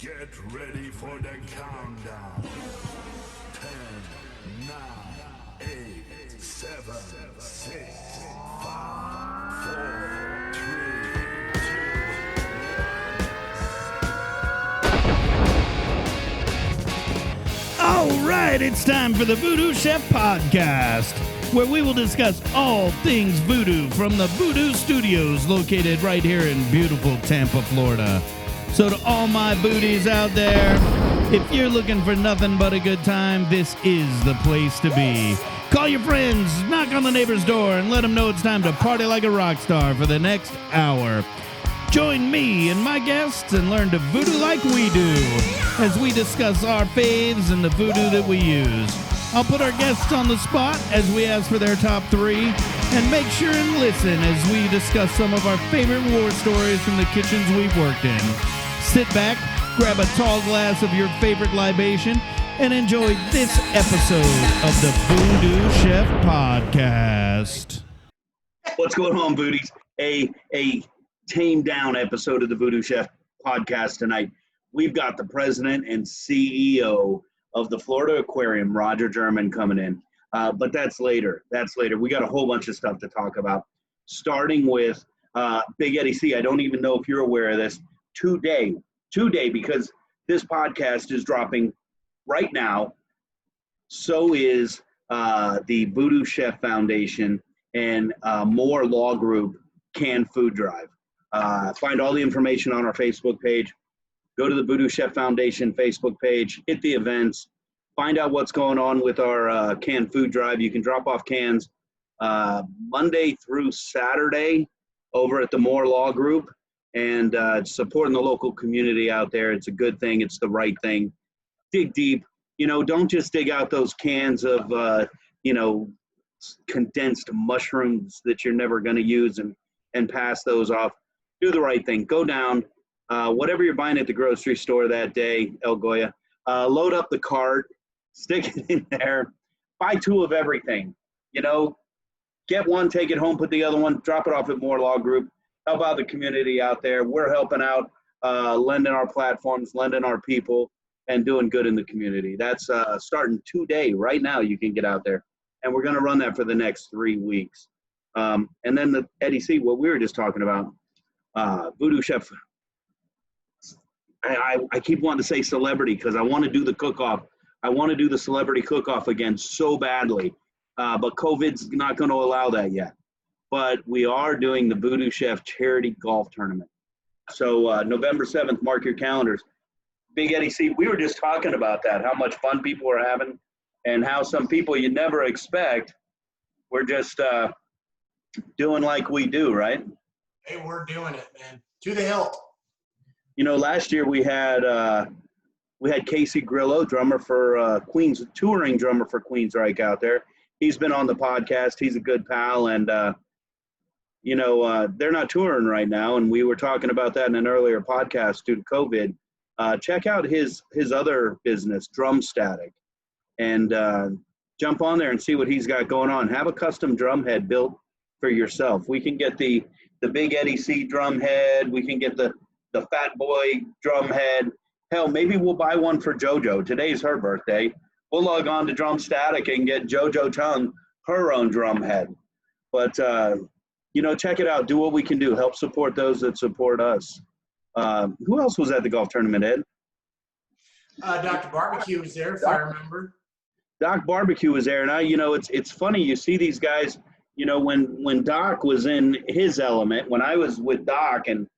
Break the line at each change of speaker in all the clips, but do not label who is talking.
Get ready for the countdown. 10, 9, 8, 7, 6, 5, 4, 3, 2, 1.
All right, it's time for the VooDoo Chef Podcast, where we will discuss all things voodoo from the VooDoo Studios located right here in beautiful Tampa, Florida. So to all my booties out there, if you're looking for nothing but a good time, this is the place to be. Call your friends, knock on the neighbor's door, and let them know it's time to party like a rock star for the next hour. Join me and my guests and learn to voodoo like we do as we discuss our faves and the voodoo that we use. I'll put our guests on the spot as we ask for their top 3, and make sure and listen as we discuss some of our favorite war stories from the kitchens we've worked in. Sit back, grab a tall glass of your favorite libation, and enjoy this episode of the VooDoo Chef Podcast.
What's going on, Booties? A tamed down episode of the VooDoo Chef Podcast tonight. We've got the president and CEO of the Florida Aquarium, Roger Germann, coming in. But that's later. We got a whole bunch of stuff to talk about, starting with Big Eddie C. I don't even know if you're aware of this. Today, because this podcast is dropping right now, so is the VooDoo Chef Foundation and More Law Group Canned Food Drive. Find all the information on our Facebook page. Go to the VooDoo Chef Foundation Facebook page, hit the events, find out what's going on with our canned food drive. You can drop off cans Monday through Saturday over at the More Law Group, and supporting the local community out there. It's a good thing. It's the right thing. Dig deep. Don't just dig out those cans of, condensed mushrooms that you're never going to use and pass those off. Do the right thing. Go down. Whatever you're buying at the grocery store that day, El Goya, load up the cart, stick it in there, buy 2 of everything. Get one, take it home, put the other one, drop it off at More Law Group. Help out the community out there. We're helping out, lending our platforms, lending our people, and doing good in the community. That's starting today. Right now, you can get out there. And we're going to run that for the next 3 weeks. And then the Eddie C, what we were just talking about, VooDoo Chef. I keep wanting to say celebrity because I want to do the cook-off. I want to do the celebrity cook-off again so badly. But COVID's not going to allow that yet. But we are doing the VooDoo Chef Charity Golf Tournament. So November 7th, mark your calendars. Big Eddie C, we were just talking about that, how much fun people are having and how some people you never expect, we're just doing like we do, right?
Hey, we're doing it, man. To the hilt.
Last year we had Casey Grillo, drummer for Queens, touring drummer for Queensryche out there. He's been on the podcast. He's a good pal, and they're not touring right now, and we were talking about that in an earlier podcast due to COVID. Check out his other business, Drum Static, and jump on there and see what he's got going on. Have a custom drum head built for yourself. We can get the Big Eddie C drum head. We can get the Fat Boy drum head. Hell, maybe we'll buy one for JoJo. Today's her birthday. We'll log on to Drum Static and get JoJo Chung her own drum head. But check it out. Do what we can do. Help support those that support us. Who else was at the golf tournament, Ed?
Dr. Barbecue was there, if I remember.
Doc Barbecue was there. And it's funny. You see these guys, when Doc was in his element, when I was with Doc and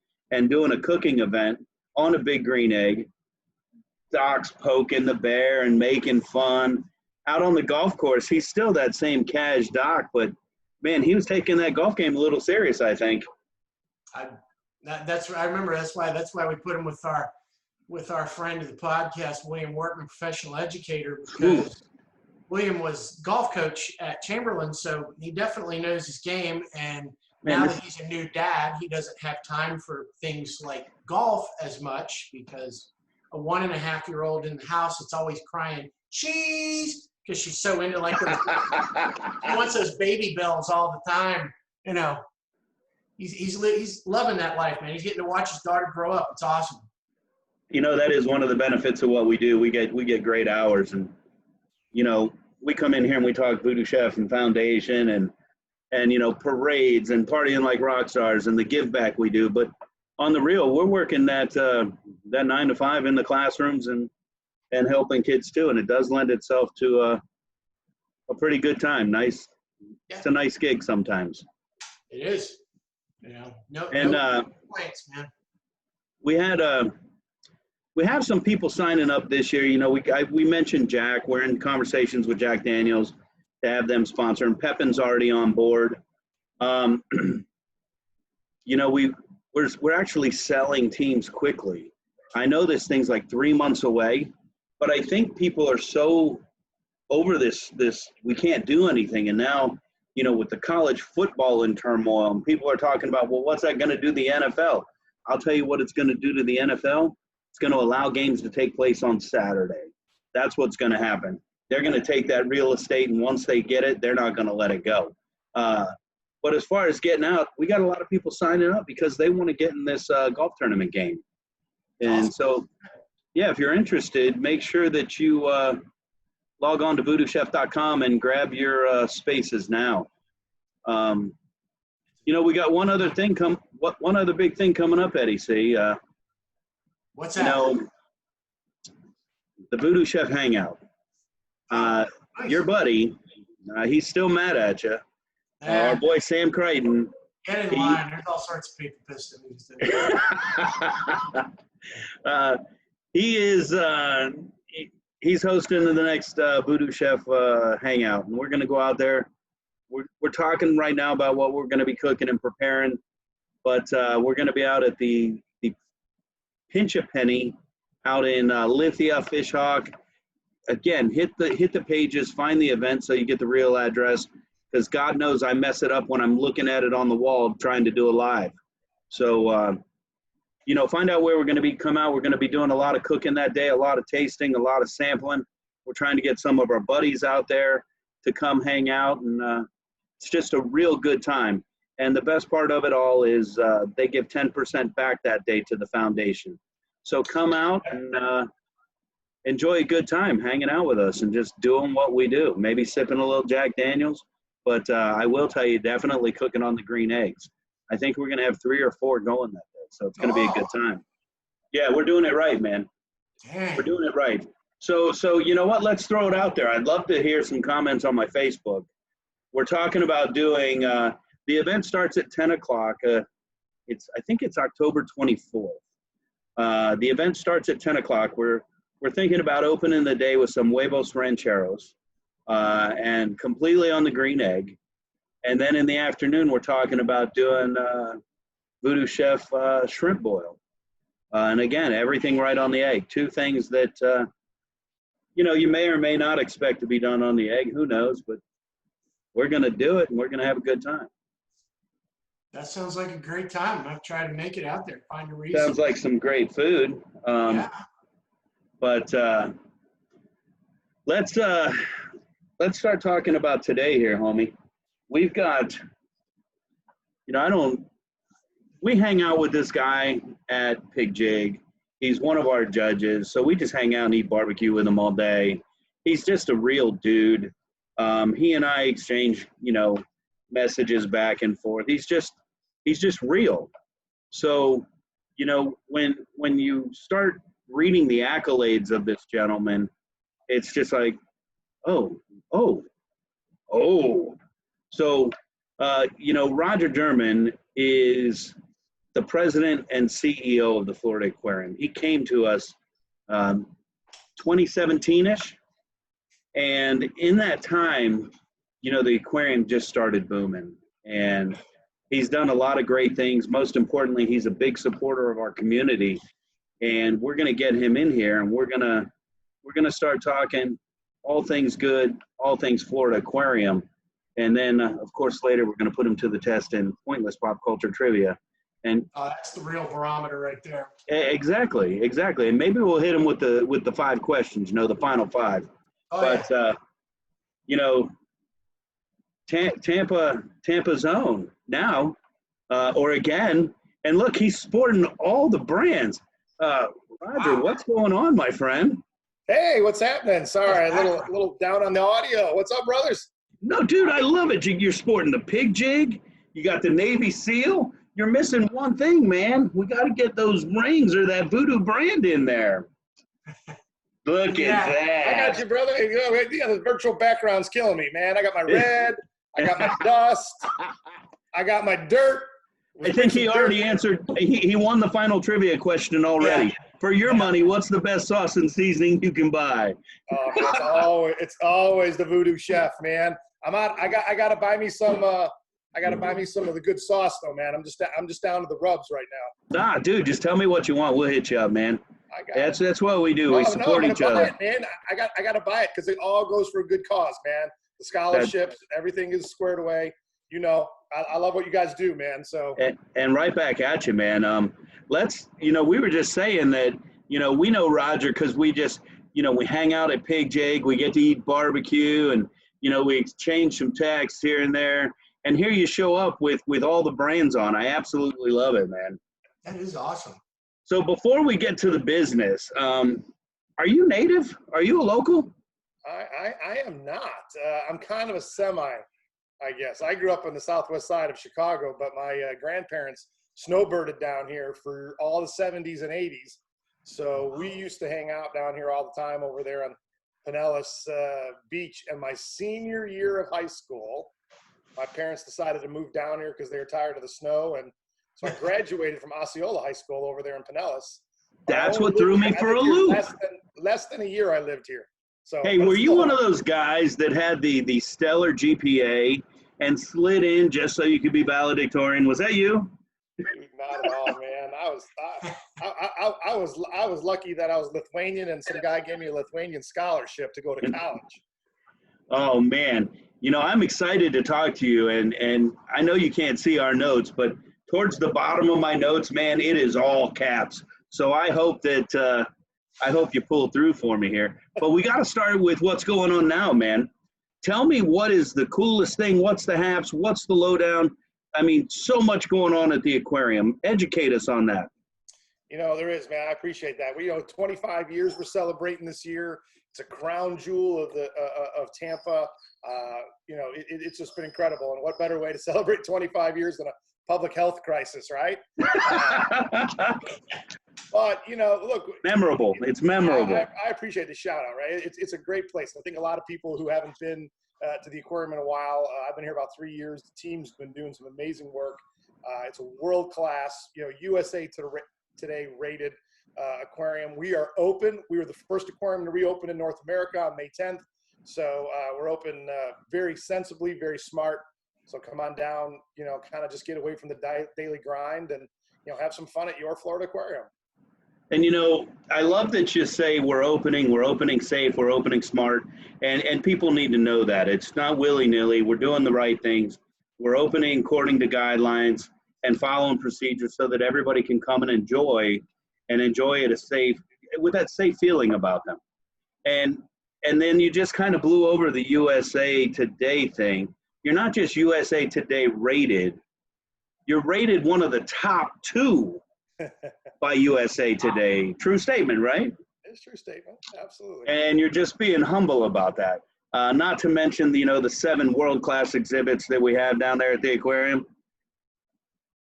doing a cooking event on a Big Green Egg, Doc's poking the bear and making fun. Out on the golf course, he's still that same cash Doc, but man, he was taking that golf game a little serious, I think.
I remember that's why we put him with our friend of the podcast, William Workman, professional educator, because William was golf coach at Chamberlain, so he definitely knows his game. And now that he's a new dad, he doesn't have time for things like golf as much because a 1.5-year-old in the house, it's always crying cheese because she's so into she wants those baby bells all the time. He's loving that life, man. He's getting to watch his daughter grow up. It's awesome.
that is one of the benefits of what we do. We get great hours, and we come in here and we talk Voodoo Chef and Foundation and parades and partying like Rockstars and the give back we do. But on the real, we're working that 9 to 5 in the classrooms and helping kids too, and it does lend itself to a pretty good time. Nice, yeah. It's a nice gig sometimes.
It is. No complaints, man.
We have some people signing up this year. We mentioned Jack. We're in conversations with Jack Daniels to have them sponsor, and Pepin's already on board. We're actually selling teams quickly. I know this thing's like 3 months away, but I think people are so over this we can't do anything. And now, with the college football in turmoil, and people are talking about, well, what's that going to do to the NFL? I'll tell you what it's going to do to the NFL. It's going to allow games to take place on Saturday. That's what's going to happen. They're going to take that real estate, and once they get it, they're not going to let it go. But as far as getting out, we got a lot of people signing up because they want to get in this golf tournament game. And so, yeah, if you're interested, make sure that you log on to VooDooChef.com and grab your spaces now. We got one other big thing coming up, Eddie C.
What's that?
The Voodoo Chef Hangout.
Nice.
Your buddy, he's still mad at you. Our boy Sam Crichton.
Get in line. There's all sorts of people pissed at me today.
He's hosting the next Voodoo Chef Hangout, and we're going to go out there. We're talking right now about what we're going to be cooking and preparing, but we're going to be out at the Pinch a Penny out in Lithia, Fishhawk. Again, hit the pages, find the event so you get the real address, because God knows I mess it up when I'm looking at it on the wall trying to do a live. So, find out where we're going to come out. We're going to be doing a lot of cooking that day, a lot of tasting, a lot of sampling. We're trying to get some of our buddies out there to come hang out, and it's just a real good time. And the best part of it all is they give 10% back that day to the foundation. So come out and enjoy a good time hanging out with us and just doing what we do. Maybe sipping a little Jack Daniels, but I will tell you, definitely cooking on the green eggs. I think we're going to have 3 or 4 going that day, so it's going to be a good time. Yeah, we're doing it right, man. Dang. We're doing it right. So you know what? Let's throw it out there. I'd love to hear some comments on my Facebook. We're talking about doing the event starts at 10 o'clock. I think it's October 24th. The event starts at 10 o'clock. We're thinking about opening the day with some huevos rancheros and completely on the green egg. And then in the afternoon, we're talking about doing Voodoo Chef shrimp boil. And again, everything right on the egg. 2 things that, you may or may not expect to be done on the egg. Who knows? But we're going to do it, and we're going to have a good time.
That sounds like a great time. I've tried to make it out there, find a reason.
Sounds like some great food. Yeah. But let's start talking about today here, homie. We've got, we hang out with this guy at Pig Jig. He's one of our judges, so we just hang out and eat barbecue with him all day. He's just a real dude. He and I exchange, messages back and forth. He's just real. So, when you start reading the accolades of this gentleman, it's just like, oh. So, Roger Germann is the president and CEO of the Florida Aquarium. He came to us 2017-ish. And in that time, the aquarium just started booming. And he's done a lot of great things. Most importantly, he's a big supporter of our community. And we're going to get him in here, and we're going to start talking all things good, all things Florida Aquarium. And then, of course, later we're going to put him to the test in pointless pop culture trivia. And
that's the real barometer right there.
Exactly. And maybe we'll hit him with the 5 questions, the final 5. But Tampa's own now, or again, and look, he's sporting all the brands. Roger, what's going on, my friend?
Hey, what's happening? Sorry, a little down on the audio. What's up, brothers?
No, dude, I love it. You're sporting the pig jig. You got the Navy SEAL. You're missing one thing, man. We got to get those rings or that VooDoo brand in there. Look at that.
I got you, brother. Yeah, the virtual background's killing me, man. I got my red. I got my dust. I got my dirt.
I think he already answered. He won the final trivia question already. Yeah. For your money, what's the best sauce and seasoning you can buy?
It's always the VooDoo chef, man. I gotta buy me some. I gotta buy me some of the good sauce, though, man. I'm just down to the rubs right now.
Nah, dude, just tell me what you want. We'll hit you up, man. That's what we do. We support each other.
It, man. I gotta buy it because it all goes for a good cause, man. The scholarships, everything is squared away. You know, I love what you guys do, man. So
and right back at you, man. We were just saying that, we know Roger because we just, we hang out at Pig Jig. We get to eat barbecue and, we exchange some texts here and there. And here you show up with all the brands on. I absolutely love it, man.
That is awesome.
So before we get to the business, are you native? Are you a local?
I am not. I'm kind of a semi, I guess. I grew up on the southwest side of Chicago, but my grandparents snowbirded down here for all the 70s and 80s. So we used to hang out down here all the time over there on Pinellas Beach. And my senior year of high school, my parents decided to move down here because they were tired of the snow. And so I graduated from Osceola High School over there in Pinellas.
That's what threw me for a loop.
Less than a year I lived here. So,
hey, were you one of those guys that had the stellar GPA and slid in just so you could be valedictorian? Was that you?
Not at all, man. I was lucky that I was Lithuanian and some guy gave me a Lithuanian scholarship to go to college.
Oh man, I'm excited to talk to you, and I know you can't see our notes, but towards the bottom of my notes, man, it is all caps. So I hope that I hope you pull through for me here. But we got to start with what's going on now, man. Tell me what is the coolest thing? What's the haps? What's the lowdown? I mean, so much going on at the aquarium. Educate us on that.
There is, man. I appreciate that. 25 years we're celebrating this year. It's a crown jewel of Tampa. It's just been incredible. And what better way to celebrate 25 years than a public health crisis, right? But, look.
Memorable. It's memorable.
I appreciate the shout out, right? It's a great place. I think a lot of people who haven't been to the aquarium in a while, I've been here about 3 years. The team's been doing some amazing work. It's a world-class, USA Today rated aquarium. We are open. We were the first aquarium to reopen in North America on May 10th. So we're open very sensibly, very smart. So come on down, kind of just get away from the daily grind and, have some fun at your Florida aquarium.
And, I love that you say we're opening safe, we're opening smart, and people need to know that. It's not willy-nilly. We're doing the right things. We're opening according to guidelines and following procedures so that everybody can come and enjoy it with that safe feeling about them. And then you just kind of blew over the USA Today thing. You're not just USA Today rated. You're rated one of the top 2 by USA Today. True statement, right?
It's a true statement. Absolutely.
And you're just being humble about that. Not to mention, the 7 world-class exhibits that we have down there at the aquarium.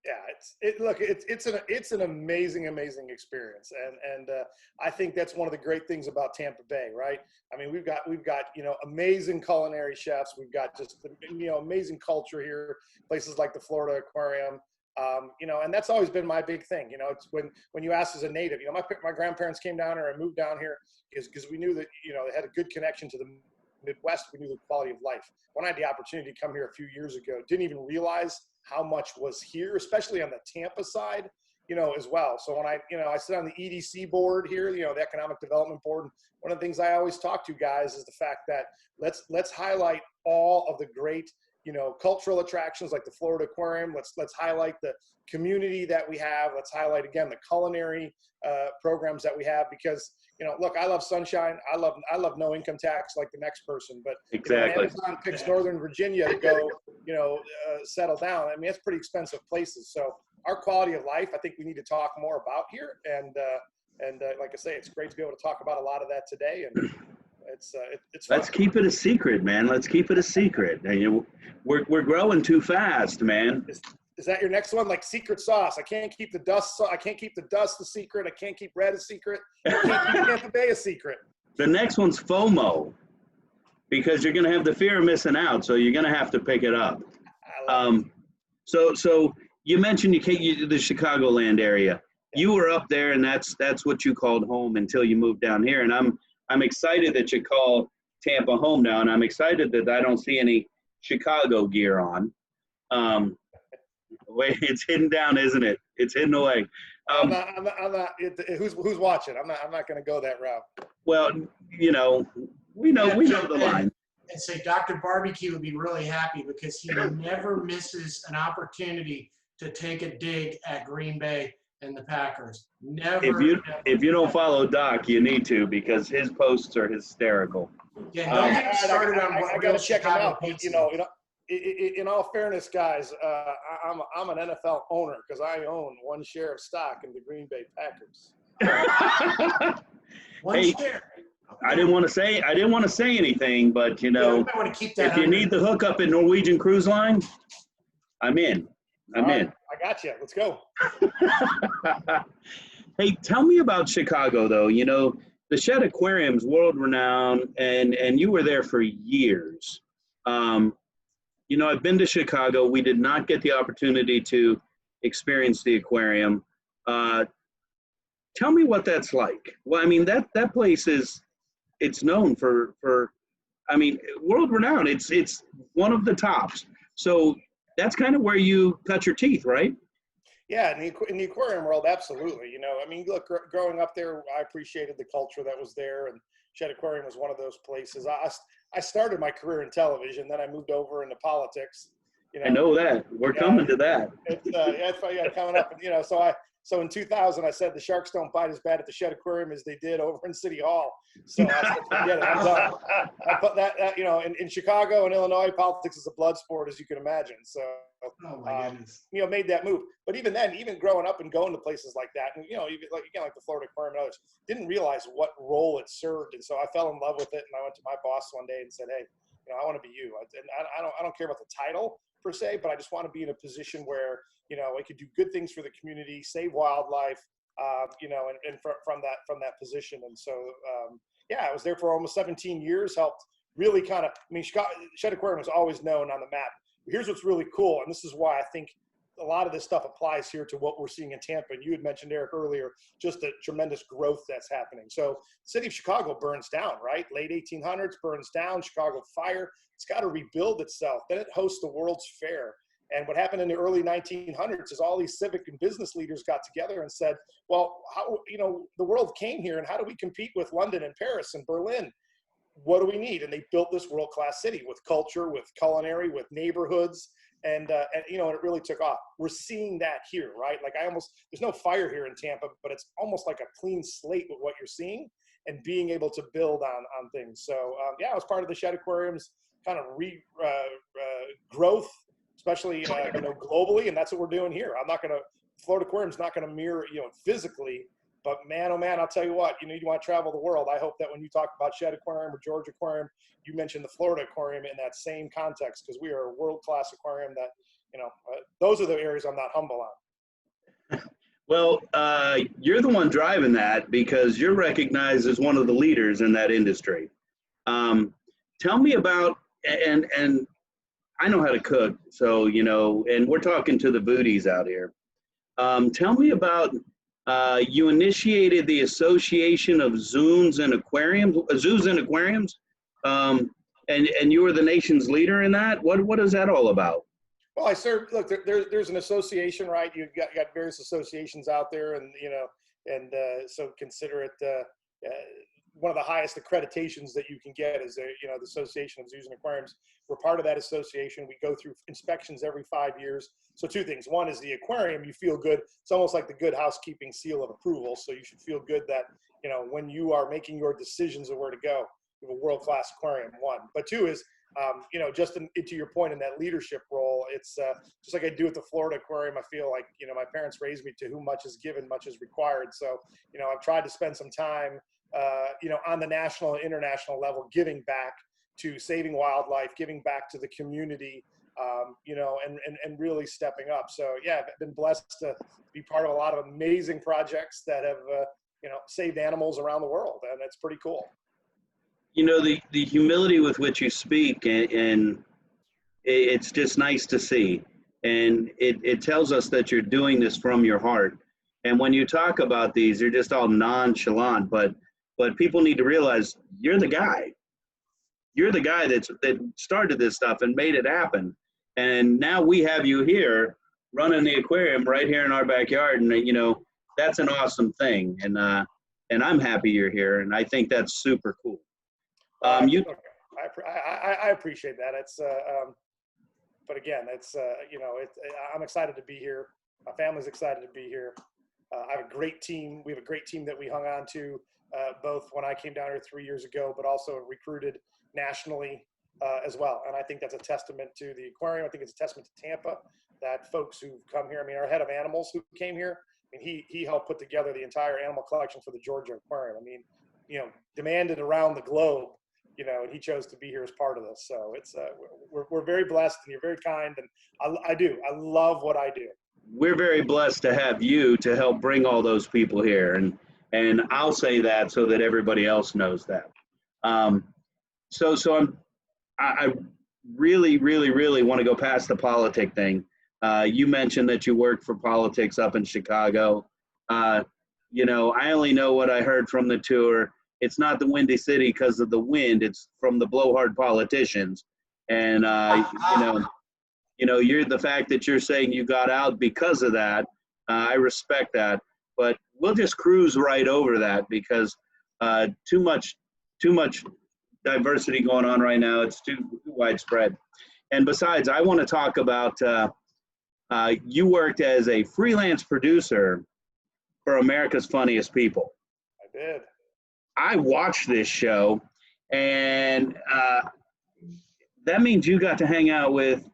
Yeah, it's an amazing experience, and I think that's one of the great things about Tampa Bay, right? I mean, we've got amazing culinary chefs. We've got just amazing culture here. Places like the Florida Aquarium, and that's always been my big thing. It's when you ask as a native, my grandparents came down here and moved down here because we knew that they had a good connection to the Midwest. We knew the quality of life. When I had the opportunity to come here a few years ago, didn't even realize how much was here, especially on the Tampa side, as well. So when I sit on the EDC board here, the Economic Development Board, and one of the things I always talk to guys is the fact that let's highlight all of the great, cultural attractions like the Florida Aquarium. Let's highlight the community that we have. Let's highlight again the culinary programs that we have because look, I love sunshine. I love no income tax like the next person. But
exactly,
Amazon picks Northern Virginia to go, settle down. I mean, it's pretty expensive places. So our quality of life, I think we need to talk more about here. And And like I say, it's great to be able to talk about a lot of that today. And it's fun.
Let's keep it a secret, man. Let's keep it a secret. We're growing too fast, man.
Is that your next one? Like secret sauce? I can't keep the dust. I can't keep the dust a secret. I can't keep red a secret. I can't keep Tampa Bay a secret.
The next one's FOMO, because you're going to have the fear of missing out, so you're going to have to pick it up. So you mentioned the Chicagoland area. You were up there, and that's what you called home until you moved down here. And I'm excited that you call Tampa home now, and I'm excited that I don't see any Chicago gear on. Wait, it's hidden down, isn't it? It's hidden away.
I'm not. Who's watching? I'm not going to go that route.
Well, we know the line.
And say Dr. Barbecue would be really happy because he never misses an opportunity to take a dig at Green Bay and the Packers. Never.
If you don't follow Doc, you need to, because his posts are hysterical.
Yeah, don't get me started on
I got to check him out. In all fairness, guys, I'm an NFL owner because I own one share of stock in the Green Bay Packers.
One share.
I didn't want to say anything, but
want to keep that
if you need the hookup at Norwegian Cruise Line, I'm in. I'm in.
I got you. Let's go.
Hey, tell me about Chicago, though. The Shed Aquarium's world renowned, and you were there for years. I've been to Chicago. We did not get the opportunity to experience the aquarium. Tell me what that's like. Well, I mean, that place it's known for world renowned. It's one of the tops. So that's kind of where you cut your teeth, right?
Yeah, in the aquarium world, absolutely. Look, growing up there, I appreciated the culture that was there, and Shed Aquarium was one of those places. I started my career in television, then I moved over into politics.
I know that. We're coming to that.
It's coming up. So in 2000, I said the sharks don't bite as bad at the Shed Aquarium as they did over in City Hall. So I said, forget it, I'm done. I put that in Chicago and Illinois, politics is a blood sport, as you can imagine. So, made that move. But even then, even growing up and going to places like that, and even like the Florida Aquarium and others, didn't realize what role it served. And so I fell in love with it, and I went to my boss one day and said, hey, I want to be you. And I don't care about the title per se, but I just want to be in a position where I could do good things for the community, save wildlife, and from that position. And so, I was there for almost 17 years, helped really Chicago, Shed Aquarium was always known on the map. Here's what's really cool, and this is why I think a lot of this stuff applies here to what we're seeing in Tampa. And you had mentioned, Erik, earlier, just the tremendous growth that's happening. So the city of Chicago burns down, right? Late 1800s, burns down, Chicago fire. It's got to rebuild itself. Then it hosts the World's Fair. And what happened in the early 1900s is all these civic and business leaders got together and said, well, how, the world came here, and how do we compete with London and Paris and Berlin? What do we need? And they built this world-class city with culture, with culinary, with neighborhoods, and it really took off. We're seeing that here, right? Like there's no fire here in Tampa, but it's almost like a clean slate with what you're seeing and being able to build on things. So I was part of the Shed Aquarium's kind of growth, especially globally, and that's what we're doing here. Florida Aquarium's not going to mirror physically, but man, oh man, I'll tell you what, you want to travel the world. I hope that when you talk about Shed Aquarium or Georgia Aquarium, you mention the Florida Aquarium in that same context, because we are a world-class aquarium that those are the areas I'm not humble on.
Well, you're the one driving that, because you're recognized as one of the leaders in that industry. Tell me about, and I know how to cook, so, and we're talking to the foodies out here. Tell me about, you initiated the Association of Zoos and Aquariums, and you were the nation's leader in that. What is that all about?
Well, there's an association, right? You've got various associations out there, and so consider it one of the highest accreditations that you can get is the Association of Zoos and Aquariums. We're part of that association. We go through inspections every 5 years. So two things. One is the aquarium, you feel good. It's almost like the good housekeeping seal of approval. So you should feel good that, when you are making your decisions of where to go, you have a world-class aquarium, one. But two is just to your point in that leadership role, it's just like I do at the Florida Aquarium. I feel like, my parents raised me to whom much is given, much is required. So, I've tried to spend some time, on the national and international level, giving back to saving wildlife, giving back to the community, and really stepping up. So yeah, I've been blessed to be part of a lot of amazing projects that have, saved animals around the world, and it's pretty cool.
The humility with which you speak, and it's just nice to see. And it tells us that you're doing this from your heart. And when you talk about these, you're just all nonchalant, but people need to realize you're the guy. You're the guy that started this stuff and made it happen. And now we have you here running the aquarium right here in our backyard. And, that's an awesome thing. And I'm happy you're here. And I think that's super cool.
I appreciate that. It's, but again, it's, I'm excited to be here. My family's excited to be here. I have a great team. We have a great team that we hung on to, both when I came down here 3 years ago, but also recruited nationally as well. And I think that's a testament to the aquarium. I think it's a testament to Tampa, that folks who've come here, our head of animals who came here, he helped put together the entire animal collection for the Georgia Aquarium. Demanded around the globe, and he chose to be here as part of this. So it's, we're very blessed, and you're very kind. And I love what I do.
We're very blessed to have you to help bring all those people here. And I'll say that so that everybody else knows that. So I really, really, really want to go past the politic thing. You mentioned that you worked for politics up in Chicago. I only know what I heard from the tour. It's not the Windy City because of the wind. It's from the blowhard politicians. And, you're the fact that you're saying you got out because of that. I respect that. But we'll just cruise right over that because too much diversity going on right now. It's too widespread. And besides, I want to talk about you worked as a freelance producer for America's Funniest People.
I did.
I watched this show, and that means you got to hang out with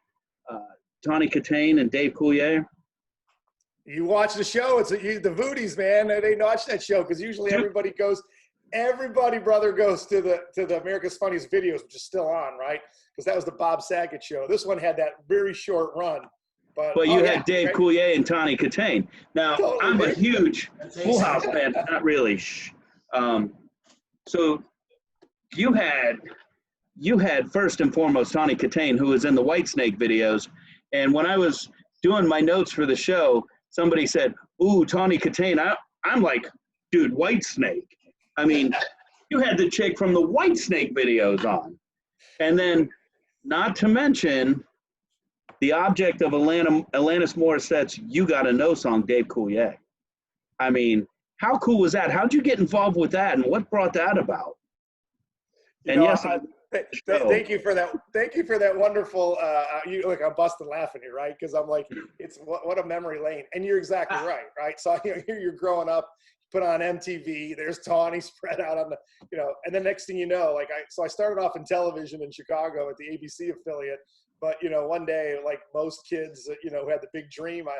Tawny Katane and Dave Coulier.
You watch the show. It's the VooDoos, man. They watch that show because usually everybody, brother, goes to the America's Funniest Videos, which is still on, right? Because that was the Bob Saget show. This one had that very short run. But
you had Dave Coulier and Tawny Katane. Now, totally. I'm a huge Full House fan. Not really. So you had first and foremost Tawny Katane, who was in the Whitesnake videos. And when I was doing my notes for the show, somebody said, "Ooh, Tawny Katane." I'm like, dude, Whitesnake. You had the chick from the Whitesnake videos on. And then, not to mention, the object of Alanis Morissette's "You Gotta Know" song, Dave Coulier. How cool was that? How'd you get involved with that, and what brought that about?
Thank you for that. Thank you for that wonderful. I'm busting laughing here, right? Because I'm like, it's what a memory lane. And you're exactly right? So you're growing up, put on MTV. There's Tawny spread out on the, and the next thing you know, I started off in television in Chicago at the ABC affiliate. But one day, like most kids, who had the big dream, I,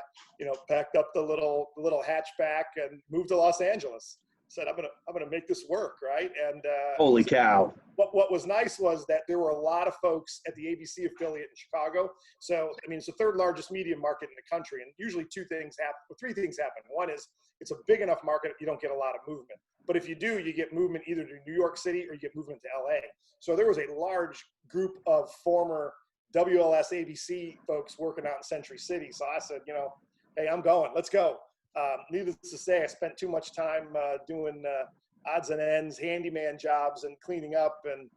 packed up the little hatchback and moved to Los Angeles. Said I'm gonna make this work, right? And
holy cow!
What was nice was that there were a lot of folks at the ABC affiliate in Chicago. So it's the third largest media market in the country, and usually three things happen. One is it's a big enough market you don't get a lot of movement, but if you do, you get movement either to New York City or you get movement to LA. So there was a large group of former WLS ABC folks working out in Century City. So I said, hey, I'm going. Let's go. Needless to say, I spent too much time doing odds and ends, handyman jobs, and cleaning up. And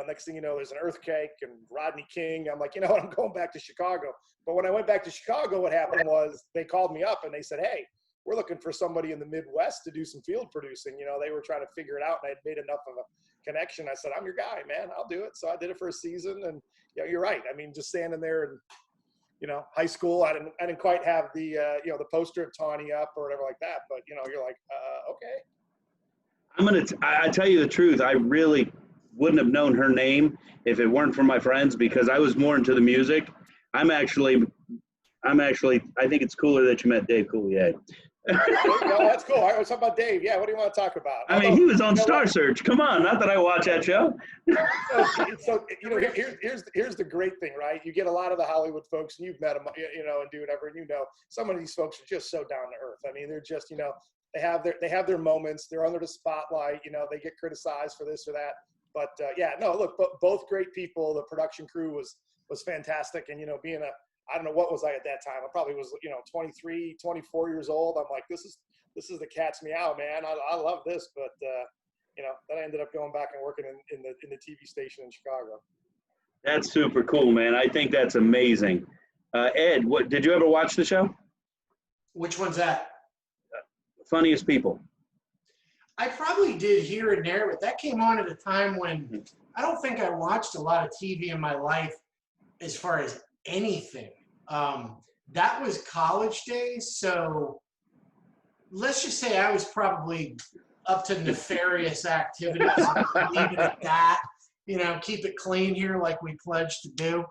next thing you know, there's an earthquake and Rodney King. I'm like, I'm going back to Chicago. But when I went back to Chicago, what happened was they called me up and they said, hey, we're looking for somebody in the Midwest to do some field producing. They were trying to figure it out, and I had made enough of a connection. I said, I'm your guy, man. I'll do it. So I did it for a season, and you're right. Just standing there and high school, I didn't quite have the the poster of Tawny up or whatever like that. But you're like, okay.
I tell you the truth. I really, wouldn't have known her name if it weren't for my friends, because I was more into the music. I'm actually, I think it's cooler that you met Dave Coulier.
No, that's cool. All right, what's up about Dave? Yeah, what do you want to talk about?
I mean, he was on Star Search. Come on, not that I watch that show.
So here's the great thing, right? You get a lot of the Hollywood folks, and you've met them, and do whatever, and some of these folks are just so down to earth. I mean, they're just, they have their moments. They're under the spotlight. They get criticized for this or that. But look, both great people. The production crew was fantastic, and being I don't know, what was I at that time? I probably was, 23, 24 years old. I'm like, this is the cat's meow, man. I love this. But, then I ended up going back and working in the TV station in Chicago.
That's super cool, man. I think that's amazing. Ed, did you ever watch the show?
Which one's that?
Funniest People.
I probably did here and there, but that came on at a time when I don't think I watched a lot of TV in my life as far as anything. That was college days, so let's just say I was probably up to nefarious activities. Leave it at that. Keep it clean here like we pledged to do.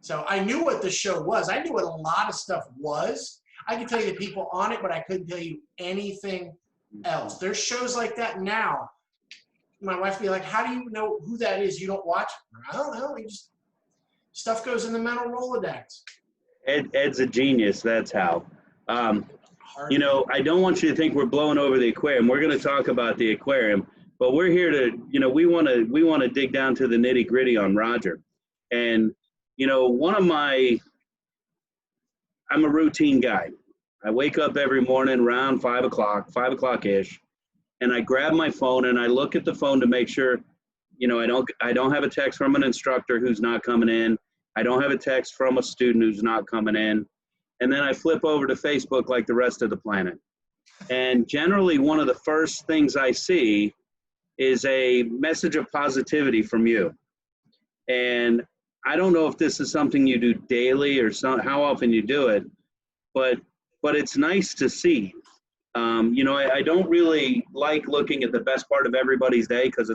So I knew what the show was. I knew what a lot of stuff was. I could tell you the people on it, but I couldn't tell you anything else. There's shows like that now. My wife would be like, how do you know who that is? You don't watch? I don't know. Stuff goes in the mental Rolodex.
Ed's a genius. That's how. I don't want you to think we're blowing over the aquarium. We're going to talk about the aquarium, but we're here to, we want to dig down to the nitty gritty on Roger. And, I'm a routine guy. I wake up every morning around 5 o'clock-ish, and I grab my phone and I look at the phone to make sure, I don't have a text from an instructor who's not coming in. I don't have a text from a student who's not coming in. And then I flip over to Facebook like the rest of the planet. And generally, one of the first things I see is a message of positivity from you. And I don't know if this is something you do daily or how often you do it, but it's nice to see. I don't really like looking at the best part of everybody's day because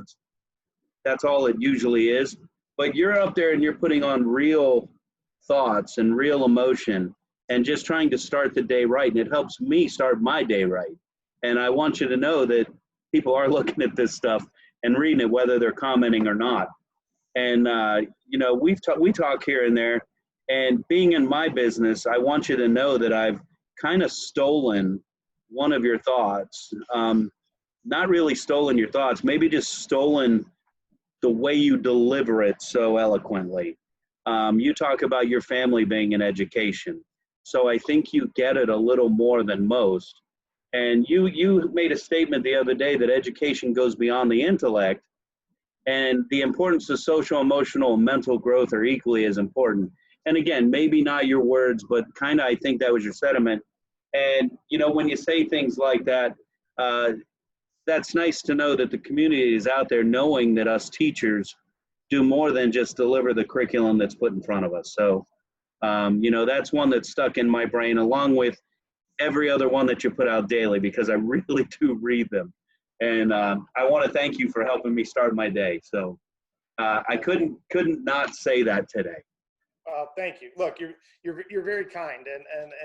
that's all it usually is. But you're up there and you're putting on real thoughts and real emotion and just trying to start the day right. And it helps me start my day right. And I want you to know that people are looking at this stuff and reading it, whether they're commenting or not. And, we talk here and there. And being in my business, I want you to know that I've kind of stolen one of your thoughts. Not really stolen your thoughts, maybe just stolen the way you deliver it so eloquently. You talk about your family being in education. So I think you get it a little more than most. And you made a statement the other day that education goes beyond the intellect, and the importance of social, emotional, and mental growth are equally as important. And again, maybe not your words, but kind of I think that was your sentiment. And, when you say things like that, that's nice to know that the community is out there knowing that us teachers do more than just deliver the curriculum that's put in front of us. So, that's one that's stuck in my brain along with every other one that you put out daily, because I really do read them. And I want to thank you for helping me start my day. So I couldn't not say that today.
Thank you. Look, you're very kind.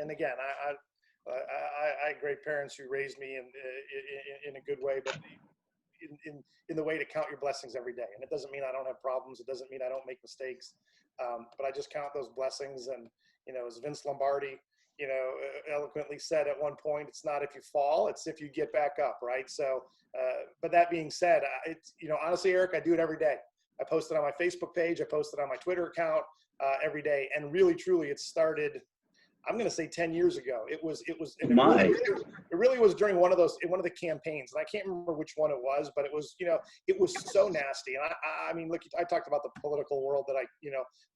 And again, I had great parents who raised me in a good way, but in the way to count your blessings every day. And it doesn't mean I don't have problems. It doesn't mean I don't make mistakes. But I just count those blessings. And, as Vince Lombardi, eloquently said at one point, it's not if you fall, it's if you get back up. Right. So, but that being said, it's, honestly, Erik, I do it every day. I post it on my Facebook page. I post it on my Twitter account every day. And really, truly, it started, I'm going to say 10 years ago. It really was during one of the campaigns. And I can't remember which one it was, but it was, it was so nasty. And I mean, look, I talked about the political world that I,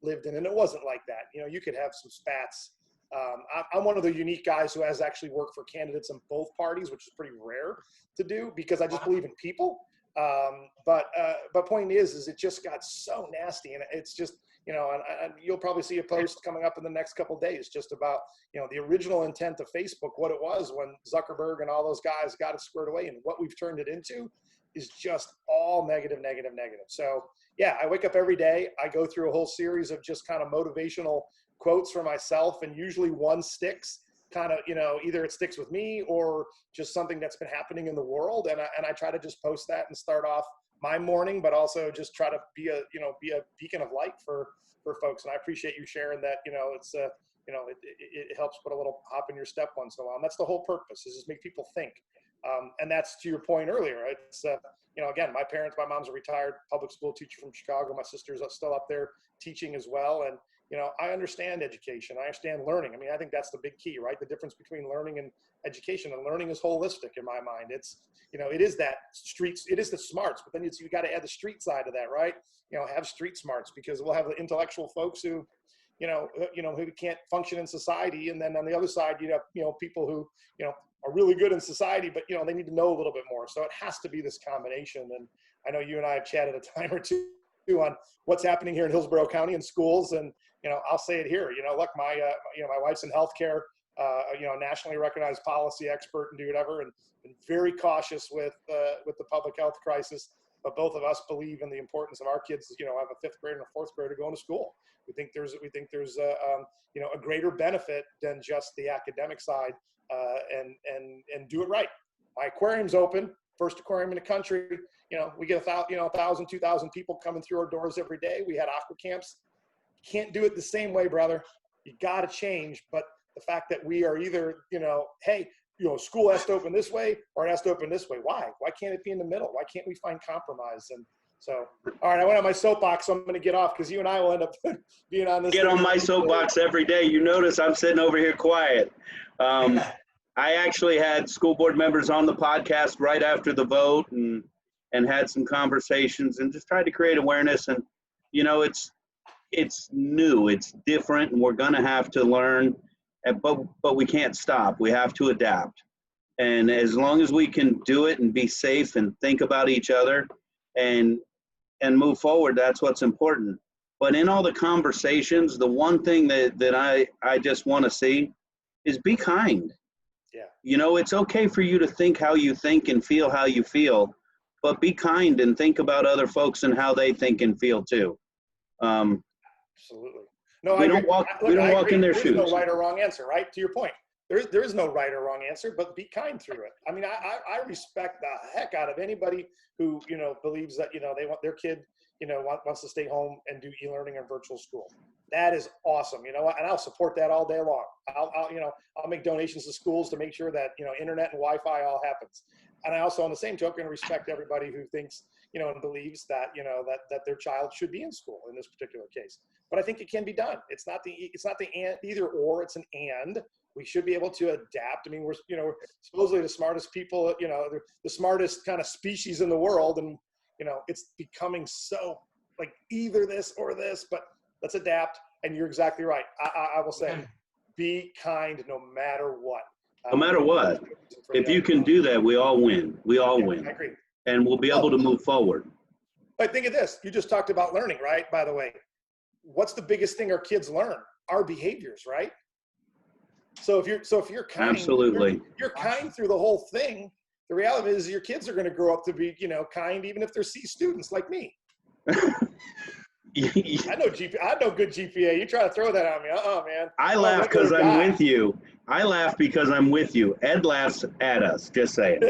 lived in, and it wasn't like that. You could have some spats. I'm one of the unique guys who has actually worked for candidates in both parties, which is pretty rare to do because I just believe in people. But point is it just got so nasty, and it's just, and you'll probably see a post coming up in the next couple of days just about, the original intent of Facebook, what it was when Zuckerberg and all those guys got it squared away, and what we've turned it into. is just all negative. So yeah, I wake up every day. I go through a whole series of just kind of motivational quotes for myself, and usually one sticks. Kind of, either it sticks with me or just something that's been happening in the world, and I try to just post that and start off my morning, but also just try to be a beacon of light for folks. And I appreciate you sharing that. It's it helps put a little hop in your step once in a while. And that's the whole purpose, is just make people think. And that's to your point earlier. It's again, my mom's a retired public school teacher from Chicago. My sister's still up there teaching as well, and I understand education. I understand learning. I mean, I think that's the big key, right? The difference between learning and education. And learning is holistic in my mind. It's, it is that streets, it is the smarts, but then you got to add the street side of that, right? Have street smarts, because we'll have the intellectual folks who, who can't function in society. And then on the other side, you have, people who, are really good in society, but, they need to know a little bit more. So it has to be this combination. And I know you and I have chatted a time or two on what's happening here in Hillsborough County in schools. And, I'll say it here, look, my wife's in healthcare, nationally recognized policy expert and do whatever, and been very cautious with the public health crisis. But both of us believe in the importance of our kids, have a 5th grader and a 4th grader going to school. We think there's a greater benefit than just the academic side, and do it right. My aquarium's open, first aquarium in the country. We get 1,000, 2,000 people coming through our doors every day. We had aqua camps. Can't do it the same way, brother. You got to change. But the fact that we are either, hey, school has to open this way or it has to open this way. Why? Why can't it be in the middle? Why can't we find compromise? And so, all right, I went on my soapbox, so I'm going to get off, because you and I will end up being on this.
Get on my soapbox every day. You notice I'm sitting over here quiet. I actually had school board members on the podcast right after the vote, and had some conversations and just tried to create awareness. And, it's new, it's different, and we're going to have to learn, but we can't stop. We have to adapt. And as long as we can do it and be safe and think about each other and move forward, that's what's important. But in all the conversations, the one thing that I just want to see is be kind. Yeah. It's okay for you to think how you think and feel how you feel, but be kind and think about other folks and how they think and feel too.
Absolutely. No,
we don't walk in their shoes.
There's no right or wrong answer, right? To your point, there is no right or wrong answer, but be kind through it. I mean, I respect the heck out of anybody who, believes that, they want their kid, wants to stay home and do e-learning and virtual school. That is awesome. And I'll support that all day long. I'll make donations to schools to make sure that, internet and Wi-Fi all happens. And I also, on the same token, respect everybody who thinks, and believes that, that their child should be in school in this particular case. But I think it can be done. It's not the either or, it's an and. We should be able to adapt. I mean, we're supposedly the smartest people, the smartest kind of species in the world. And, it's becoming so like either this or this, but let's adapt. And you're exactly right. I will say, be kind no matter what.
No matter what. If you can do that, we all win. We all win.
I agree.
And we'll be able to move forward.
But think of this. You just talked about learning, right? By the way, what's the biggest thing our kids learn? Our behaviors, right? So if you're kind,
absolutely,
you're kind through the whole thing. The reality is your kids are going to grow up to be, kind, even if they're C students like me. I know good GPA. You try to throw that on me. Man.
I laugh because I'm with you. I laugh because I'm with you. Ed laughs at us. Just saying.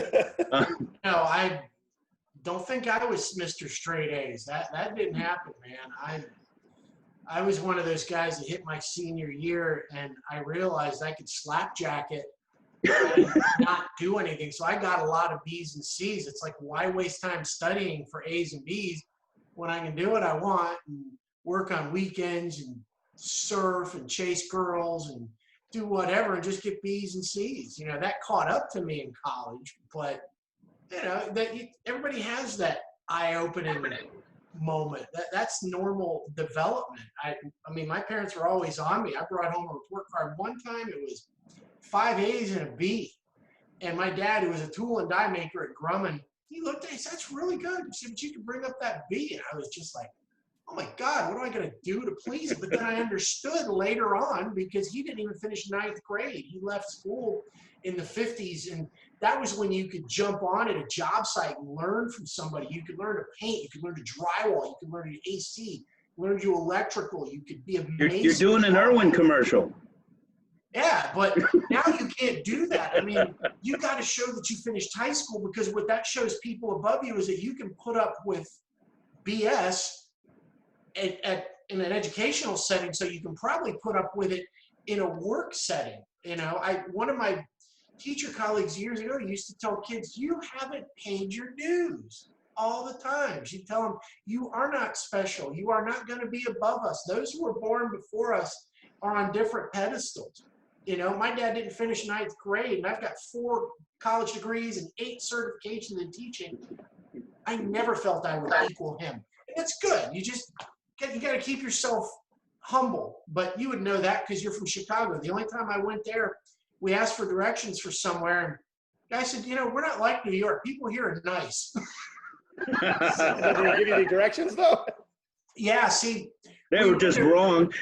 No, I don't think I was Mr. Straight A's. That didn't happen, man. I was one of those guys that hit my senior year, and I realized I could slapjack it and not do anything. So I got a lot of B's and C's. It's like, why waste time studying for A's and B's when I can do what I want and work on weekends and surf and chase girls and do whatever and just get B's and C's. That caught up to me in college, but everybody has that eye-opening moment. That's normal development. I mean, my parents were always on me. I brought home a report card. One time it was 5 A's and a B. And my dad, who was a tool and die maker at Germann, he looked at it and said, "That's really good. He said, but you can bring up that B." And I was just like, oh my God, what am I going to do to please him? But then I understood later on, because he didn't even finish 9th grade. He left school in the 50s. And that was when you could jump on at a job site and learn from somebody. You could learn to paint, you could learn to drywall, you could learn to AC, learn to do electrical, you could be amazing.
You're doing an Irwin commercial.
Yeah, but now you can't do that. I mean, you got to show that you finished high school, because what that shows people above you is that you can put up with BS in an educational setting, so you can probably put up with it in a work setting. You know, one of my teacher colleagues years ago used to tell kids, you haven't paid your dues, all the time. She'd tell them, you are not special. You are not going to be above us. Those who were born before us are on different pedestals. You know, my dad didn't finish 9th grade, and I've got 4 college degrees and 8 certifications in teaching. I never felt I would equal him. And that's good. You got to keep yourself humble. But you would know that because you're from Chicago. The only time I went there, we asked for directions for somewhere, and the guy said, you know, we're not like New York. People here are nice.
So, did he give you the directions, though?
Yeah, see.
They were just wrong.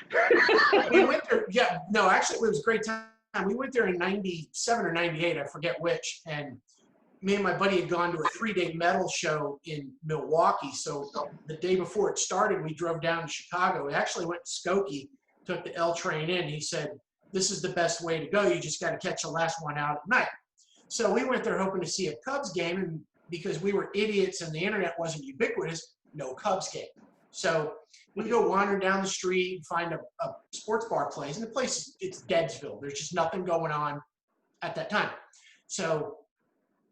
We went there. Yeah, no, actually, it was a great time. We went there in 97 or 98, I forget which. And me and my buddy had gone to a 3-day metal show in Milwaukee. So the day before it started, we drove down to Chicago. We actually went to Skokie, took the L train in. He said, this is the best way to go. You just got to catch the last one out at night. So we went there hoping to see a Cubs game. And because we were idiots and the internet wasn't ubiquitous, no Cubs game. So we go wander down the street and find a sports bar place. And the place, it's Deadsville. There's just nothing going on at that time. So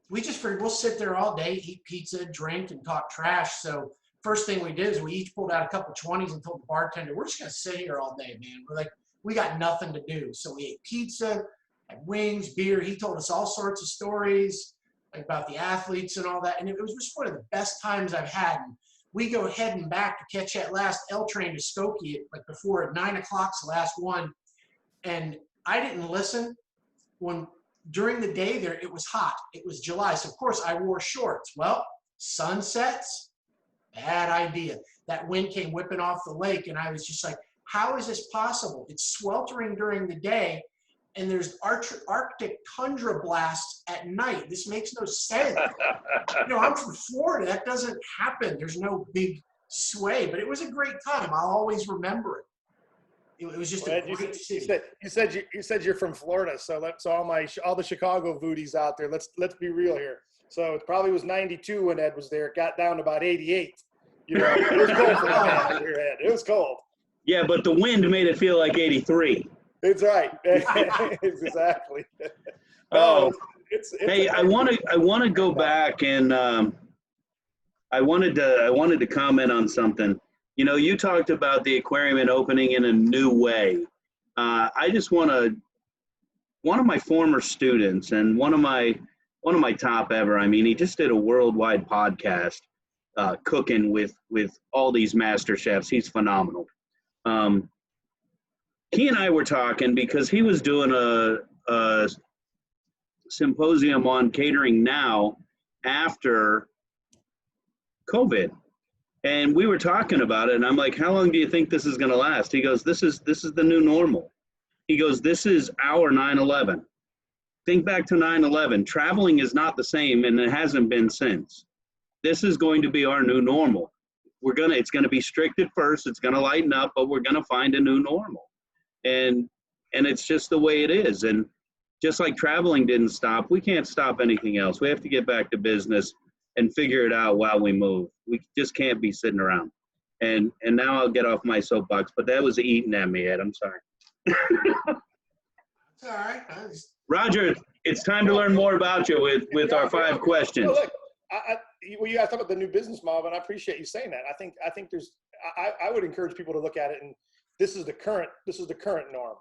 we just figured we'll sit there all day, eat pizza, drink, and talk trash. So first thing we did is we each pulled out a couple 20s and told the bartender, we're just going to sit here all day, man. We're like, we got nothing to do. So we ate pizza, had wings, beer. He told us all sorts of stories about the athletes and all that. And it was just one of the best times I've had. And we go heading back to catch that last L train to Skokie like before at 9 o'clock's the last one. And I didn't listen when during the day there, it was hot. It was July. So of course I wore shorts. Well, sunsets, bad idea. That wind came whipping off the lake. And I was just like, how is this possible? It's sweltering during the day and there's Arctic tundra blasts at night. This makes no sense. You know, I'm from Florida. That doesn't happen. There's no big sway, but it was a great time. I'll always remember it. It was just a great city.
You said you're from Florida, so all the Chicago VooDoos out there. Let's be real here. So it probably was 92 when Ed was there. It got down to about 88. You know, it was cold for that man here, Ed. It was cold.
Yeah, but the wind made it feel like 83.
It's right. Exactly.
Oh,
it's
hey, I want to go back and I wanted to comment on something. You know, you talked about the aquarium opening in a new way. I just want to. One of my former students and one of my top ever. I mean, he just did a worldwide podcast, cooking with all these master chefs. He's phenomenal. He and I were talking because he was doing a symposium on catering now after COVID. And we were talking about it, and I'm like, how long do you think this is going to last? He goes, this is the new normal. He goes, this is our 9/11. Think back to 9/11. Traveling is not the same, and it hasn't been since. This is going to be our new normal. It's going to be strict at first. It's going to lighten up, but we're going to find a new normal. And it's just the way it is. And just like traveling didn't stop, we can't stop anything else. We have to get back to business and figure it out while we move. We just can't be sitting around. And now I'll get off my soapbox, but that was eating at me, Ed. I'm sorry.
It's all right.
Roger, it's time to learn more about you with our 5 questions.
Well, look, you guys talk about the new business model, and I appreciate you saying that. I think I would encourage people to look at it, and this is the current norm.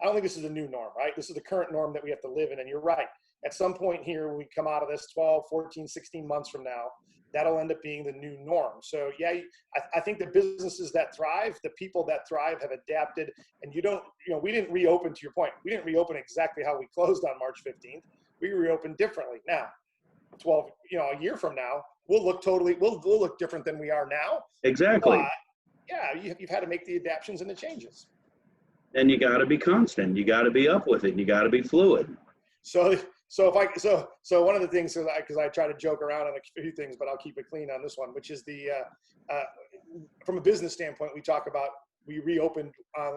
I don't think this is the new norm, right? This is the current norm that we have to live in. And you're right. At some point here, when we come out of this 12, 14, 16 months from now, that'll end up being the new norm. So yeah, I think the businesses that thrive, the people that thrive have adapted, and we didn't reopen, to your point. We didn't reopen exactly how we closed on March 15th. We reopened differently. Now, a year from now, we'll look different than we are now.
Exactly.
But yeah, you've had to make the adaptations and the changes.
And you got to be constant. You got to be up with it. You got to be fluid.
So one of the things, because I try to joke around on a few things, but I'll keep it clean on this one, which is from a business standpoint, we reopened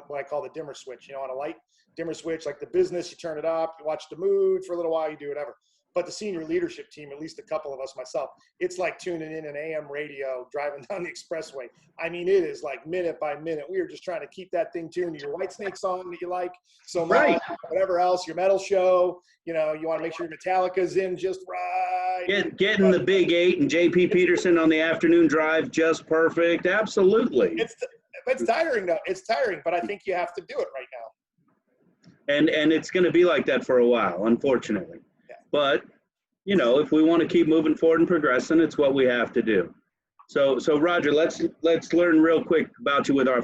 what I call the dimmer switch, on a light dimmer switch, like the business, you turn it up, you watch the mood for a little while, you do whatever. But the senior leadership team, at least a couple of us, myself, it's like tuning in an AM radio, driving down the expressway. I mean, it is like minute by minute. We are just trying to keep that thing tuned to your Whitesnake song that you like so much,
Right.
whatever else, your metal show, you want to make sure your Metallica's in just right.
Getting the Big 8 and J.P. Peterson on the afternoon drive just perfect. Absolutely.
It's tiring, though. It's tiring, but I think you have to do it right now.
And it's going to be like that for a while, unfortunately. Yeah. But, if we want to keep moving forward and progressing, it's what we have to do. So Roger, let's learn real quick about you with our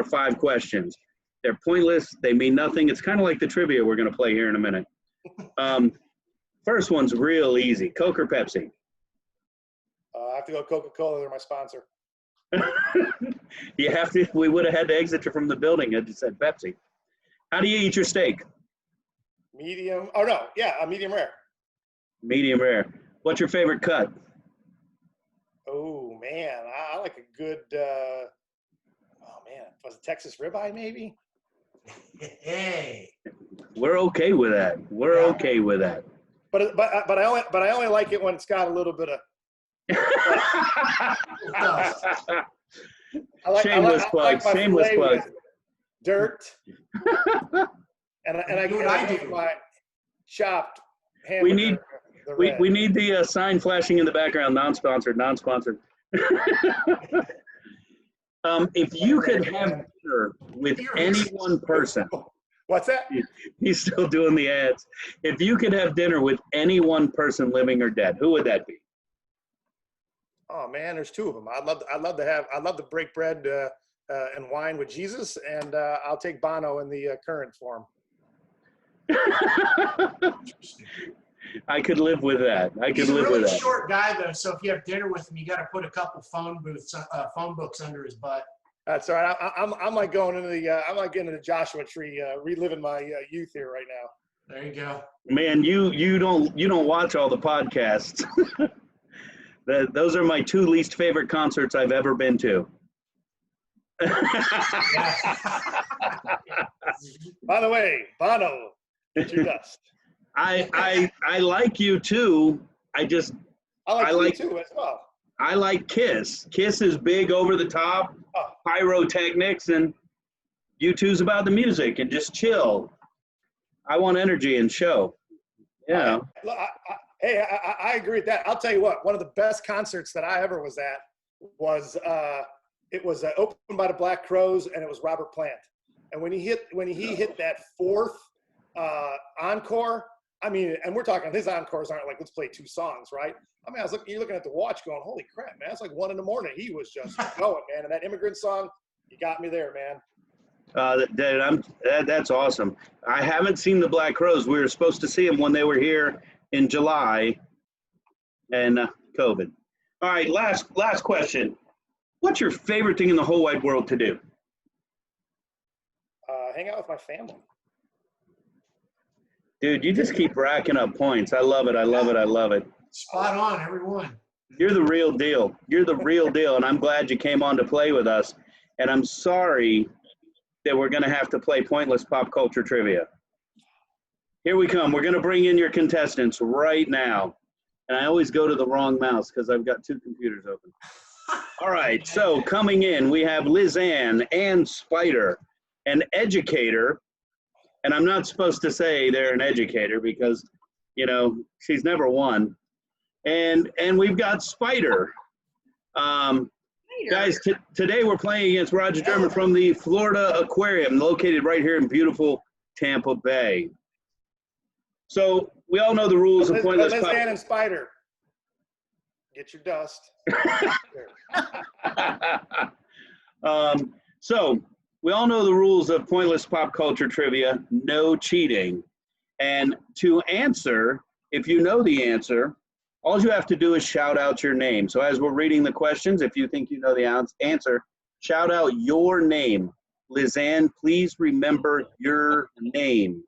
5 questions. They're pointless. They mean nothing. It's kind of like the trivia we're going to play here in a minute. First one's real easy. Coke or Pepsi?
I have to go Coca-Cola. They're my sponsor.
You have to. We would have had to exit you from the building had you said Pepsi. How do you eat your steak?
Medium. Oh, no. Yeah, a medium rare.
Medium rare. What's your favorite cut?
Oh, man. I like a good, was it Texas ribeye maybe?
Hey.
We're okay with that. We're okay with that.
But I only like it when it's got a little bit of.
Shameless plug. Shameless plug.
Dirt. and I get my chopped hamburger.
We need the sign flashing in the background. Non-sponsored. If you could have dinner with any one person.
What's that?
He's still doing the ads. If you could have dinner with any one person, living or dead, who would that be?
Oh man, there's 2 of them. I'd love to break bread and wine with Jesus, and I'll take Bono in the current form.
I could live with that.
He's a really short guy though, so if you have dinner with him, you got to put a couple phone books under his butt.
That's all right. I'm like going into the Joshua tree, reliving my youth here right now.
There you go.
Man, you don't watch all the podcasts. Those are my 2 least favorite concerts I've ever been to.
By the way, Bono, get your dust.
I like you too. I like
you too as well.
I like Kiss. Kiss is big, over the top, pyrotechnics, and U2's about the music and just chill. I want energy and show. Yeah.
I agree with that. I'll tell you what. One of the best concerts that I ever was at was it was opened by the Black Crowes, and it was Robert Plant. And when he hit that 4th encore, I mean, and we're talking, his encores aren't like, let's play 2 songs, right? I mean, you're looking at the watch going, holy crap, man, it's like 1 a.m. He was just going, man. And that Immigrant Song, you got me there, man.
That's awesome. I haven't seen the Black Crowes. We were supposed to see them when they were here in July, and COVID. All right, last question. What's your favorite thing in the whole wide world to do?
Hang out with my family.
Dude, you just keep racking up points. I love it.
Spot on, everyone.
You're the real deal. And I'm glad you came on to play with us. And I'm sorry that we're going to have to play pointless pop culture trivia. Here we come. We're going to bring in your contestants right now. And I always go to the wrong mouse because I've got 2 computers open. All right, so coming in, we have Lizanne and Spider, an educator. And I'm not supposed to say they're an educator because, she's never won. And we've got Spider. Guys, today we're playing against Roger Germann from the Florida Aquarium, located right here in beautiful Tampa Bay. So we all know the rules of pointless.
Lizanne and Spider, get your dust.
So we all know the rules of pointless pop culture trivia, no cheating. And to answer, if you know the answer, all you have to do is shout out your name. So as we're reading the questions, if you think you know the answer, shout out your name. Lizanne, please remember your name.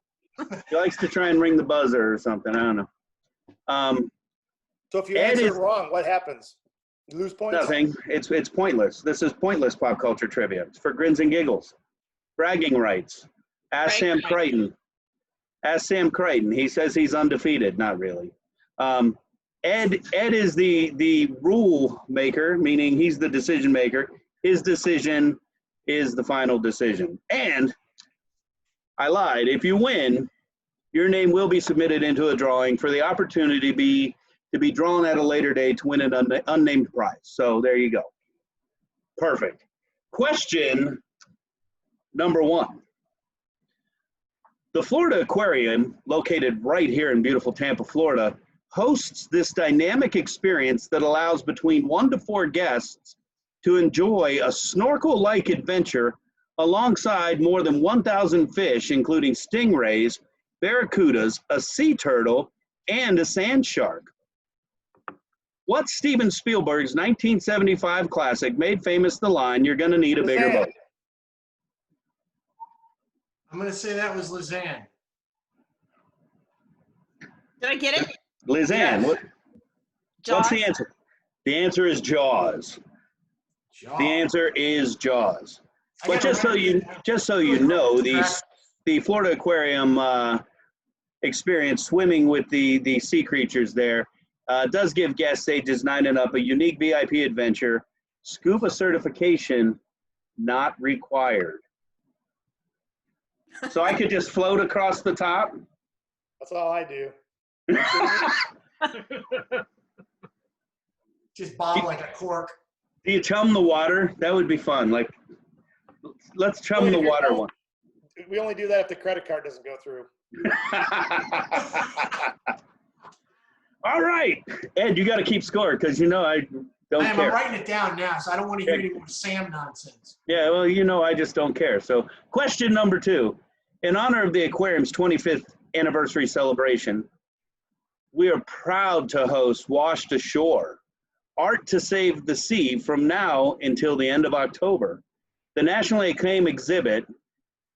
He likes to try and ring the buzzer or something. I don't know.
So if you
Ed
answer
is-
wrong, what happens? You lose points?
Nothing. It's pointless. This is pointless pop culture trivia. It's for grins and giggles. Bragging rights. Ask Sam Crichton. Ask Sam Crichton. He says he's undefeated. Not really. Ed is the rule maker, meaning he's the decision maker. His decision is the final decision. And I lied. If you win, your name will be submitted into a drawing for the opportunity to be drawn at a later date to win an unnamed prize. So there you go. Perfect. Question number 1. The Florida Aquarium, located right here in beautiful Tampa, Florida, hosts this dynamic experience that allows between 1 to 4 guests to enjoy a snorkel-like adventure alongside more than 1,000 fish, including stingrays, barracudas, a sea turtle, and a sand shark. What's Steven Spielberg's 1975 classic made famous the line, "You're gonna need a bigger boat"?
I'm going to say that was Lizanne.
Did I get it?
Lizanne,
Yes.
what's the answer? The answer is Jaws.
Jaws.
The answer is Jaws.
I
But
gotta
just so you know, the Florida Aquarium experience swimming with the sea creatures there does give guests ages 9 and up a unique VIP adventure. Scuba certification not required. So I could just float across the top?
That's all I do.
Just bob like a cork.
Do you chum the water? That would be fun. Like, let's chum the water one.
We only do that if the credit card doesn't go through.
All right. Ed, you got to keep score because you know I don't
I'm
care.
writing it down now, so I don't want to hear any more Sam nonsense.
Yeah, well, you know I just don't care. So question number 2. In honor of the aquarium's 25th anniversary celebration, we are proud to host Washed Ashore, Art to Save the Sea from now until the end of October. The nationally acclaimed exhibit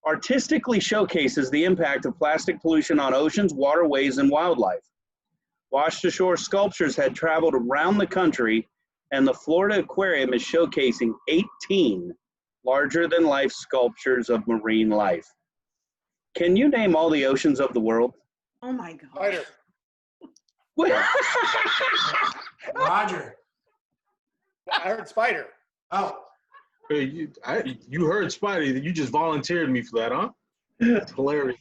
artistically showcases the impact of plastic pollution on oceans, waterways, and wildlife. Washed Ashore sculptures had traveled around the country, and the Florida Aquarium is showcasing 18 larger-than-life sculptures of marine life. Can you name all the oceans of the world?
Oh my God.
Spider.
Roger.
I heard spider.
Oh,
Hey, you heard Spidey. You just volunteered me for that, huh? That's hilarious.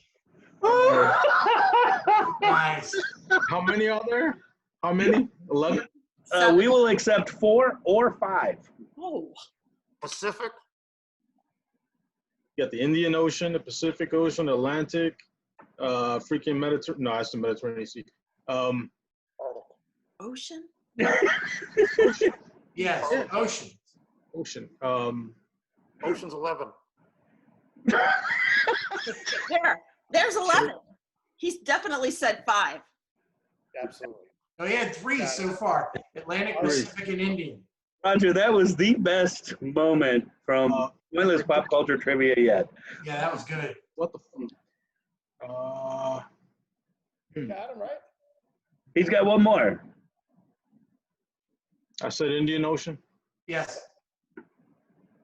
nice.
How many are there? How many? 11?
We will accept 4 or 5.
Oh,
Pacific.
You got the Indian Ocean, the Pacific Ocean, the Atlantic, freaking Mediterranean. No, that's the Mediterranean Sea.
ocean?
Yes, ocean.
Ocean.
Ocean's 11.
There's 11. He's definitely said 5.
Absolutely.
Oh, he had 3 so far: Atlantic, Pacific, and Indian.
Roger, that was the best moment from Pointless Pop Culture Trivia yet.
Yeah, that was good.
What the?
Got him right.
He's got one more.
I said Indian Ocean.
Yes.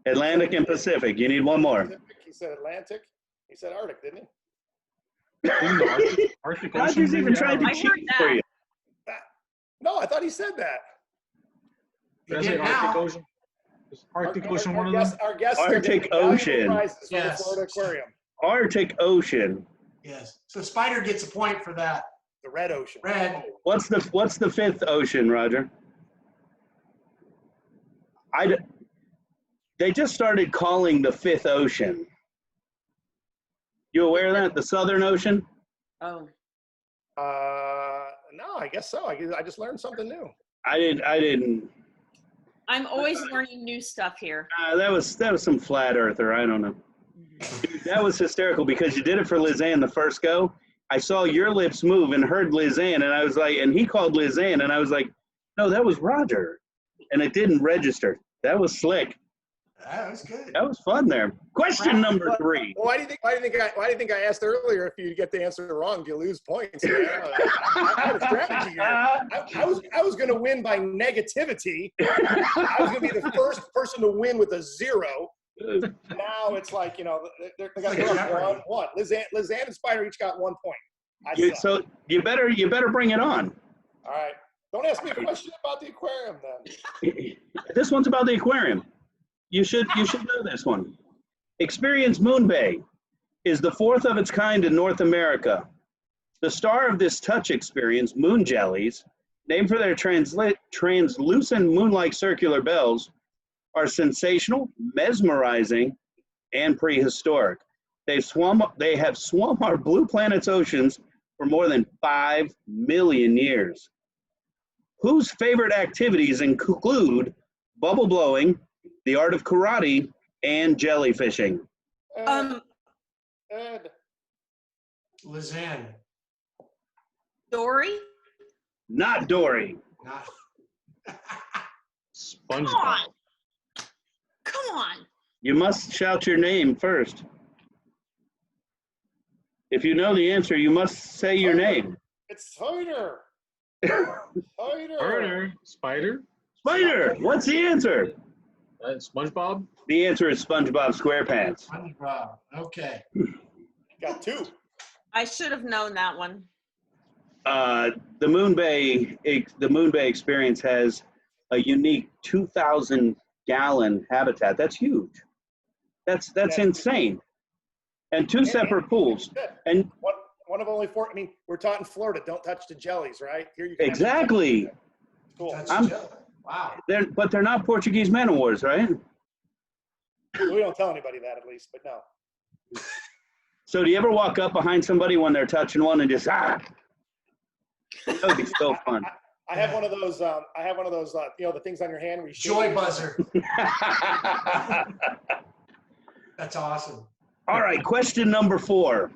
Atlantic and Pacific. You need one more.
He said Atlantic. He said Arctic, didn't he?
Isn't the Arctic Ocean?
Roger's even tried to
I
cheat
heard
for
that.
you.
No, I thought he said that.
Did I
You
say
did
Arctic
now.
Ocean? Is Arctic Ocean one of them?
Our guests
Arctic Ocean.
Prizes from
Yes.
the Florida Aquarium.
Arctic Ocean.
Yes. So Spider gets a point for that.
The Red Ocean.
Red.
What's the 5th ocean, Roger? They just started calling the 5th ocean. You aware of that? The Southern Ocean?
Oh.
No, I guess so. I just learned something new.
I didn't.
I'm always learning new stuff here.
That was some flat earther. I don't know. Dude, that was hysterical because you did it for Lizanne the first go. I saw your lips move and heard Lizanne, and I was like, and he called Lizanne, and I was like, no, that was Roger, and it didn't register. That was slick.
That was good.
That was fun there. Question number 3.
Why do you think I asked earlier if you get the answer wrong, do you lose points? I had a strategy here. I was going to win by negativity. I was going to be the first person to win with a 0. Now it's like, they're got 1. Lizanne and Spider each got 1 point.
So you better bring it on.
All right. Don't ask me a question about the aquarium then.
This one's about the aquarium. You should know this one. Experience Moon Bay is the 4th of its kind in North America. The star of this touch experience, moon jellies, named for their translucent moon-like circular bells, are sensational, mesmerizing, and prehistoric. They have swum our blue planet's oceans for more than 5 million years. Whose favorite activities include bubble blowing, the art of karate, and jellyfishing?
Ed.
Lizanne.
Dory?
Not Dory.
Not.
Come
SpongeBob.
on. Come on.
You must shout your name first. If you know the answer, you must say your name.
It's Spider.
Spider.
Spider, what's the answer?
SpongeBob.
The answer is SpongeBob SquarePants.
SpongeBob. Okay.
Got 2.
I should have known that one.
The Moon Bay experience has a unique 2,000-gallon habitat. That's huge. That's insane. And 2 separate pools. And
one of only 4. I mean, we're taught in Florida, don't touch the jellies, right? Here you can
exactly.
Cool.
Wow.
But they're not Portuguese man o' wars, right?
We don't tell anybody that, at least, but no.
So do you ever walk up behind somebody when they're touching one and just That would be so fun.
I have one of those. The things on your hand where you
Joy buzzer. That's awesome.
All right, question number 4.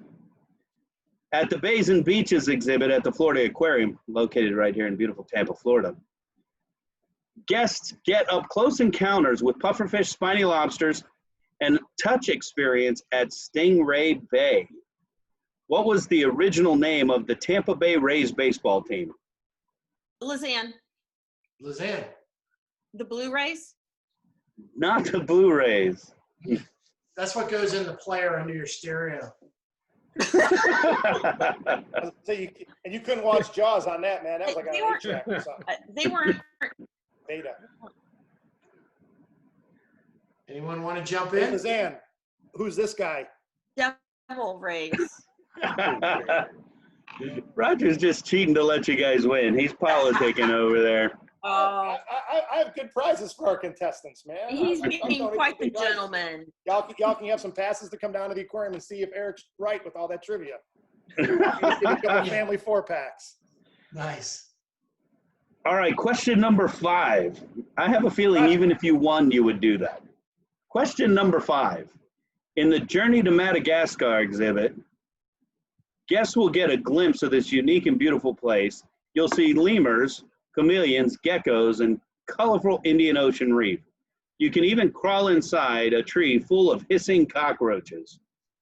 At the Bays and Beaches exhibit at the Florida Aquarium, located right here in beautiful Tampa, Florida, guests get up close encounters with pufferfish, spiny lobsters, and touch experience at Stingray Bay. What was the original name of the Tampa Bay Rays baseball team?
Lizanne.
Lizanne.
The Blu-rays?
Not the Blu-rays.
That's what goes in the player under your stereo.
And you couldn't watch Jaws on that, man. That was like an
They
8-track or something.
They weren't.
Beta.
Anyone want to jump
Hey,
in?
Lizanne, who's this guy?
Devil rays.
Roger's just cheating to let you guys win. He's politicking over there.
I have good prizes for our contestants, man.
He's
I'm
being
donating
quite the
big prizes.
gentleman.
Y'all can have some passes to come down to the aquarium and see if Eric's right with all that trivia. Give me a couple family 4-packs.
Nice.
All right, question number 5. I have a feeling even if you won, you would do that. Question number 5. In the Journey to Madagascar exhibit, guests will get a glimpse of this unique and beautiful place. You'll see lemurs, chameleons, geckos, and colorful Indian Ocean reef. You can even crawl inside a tree full of hissing cockroaches.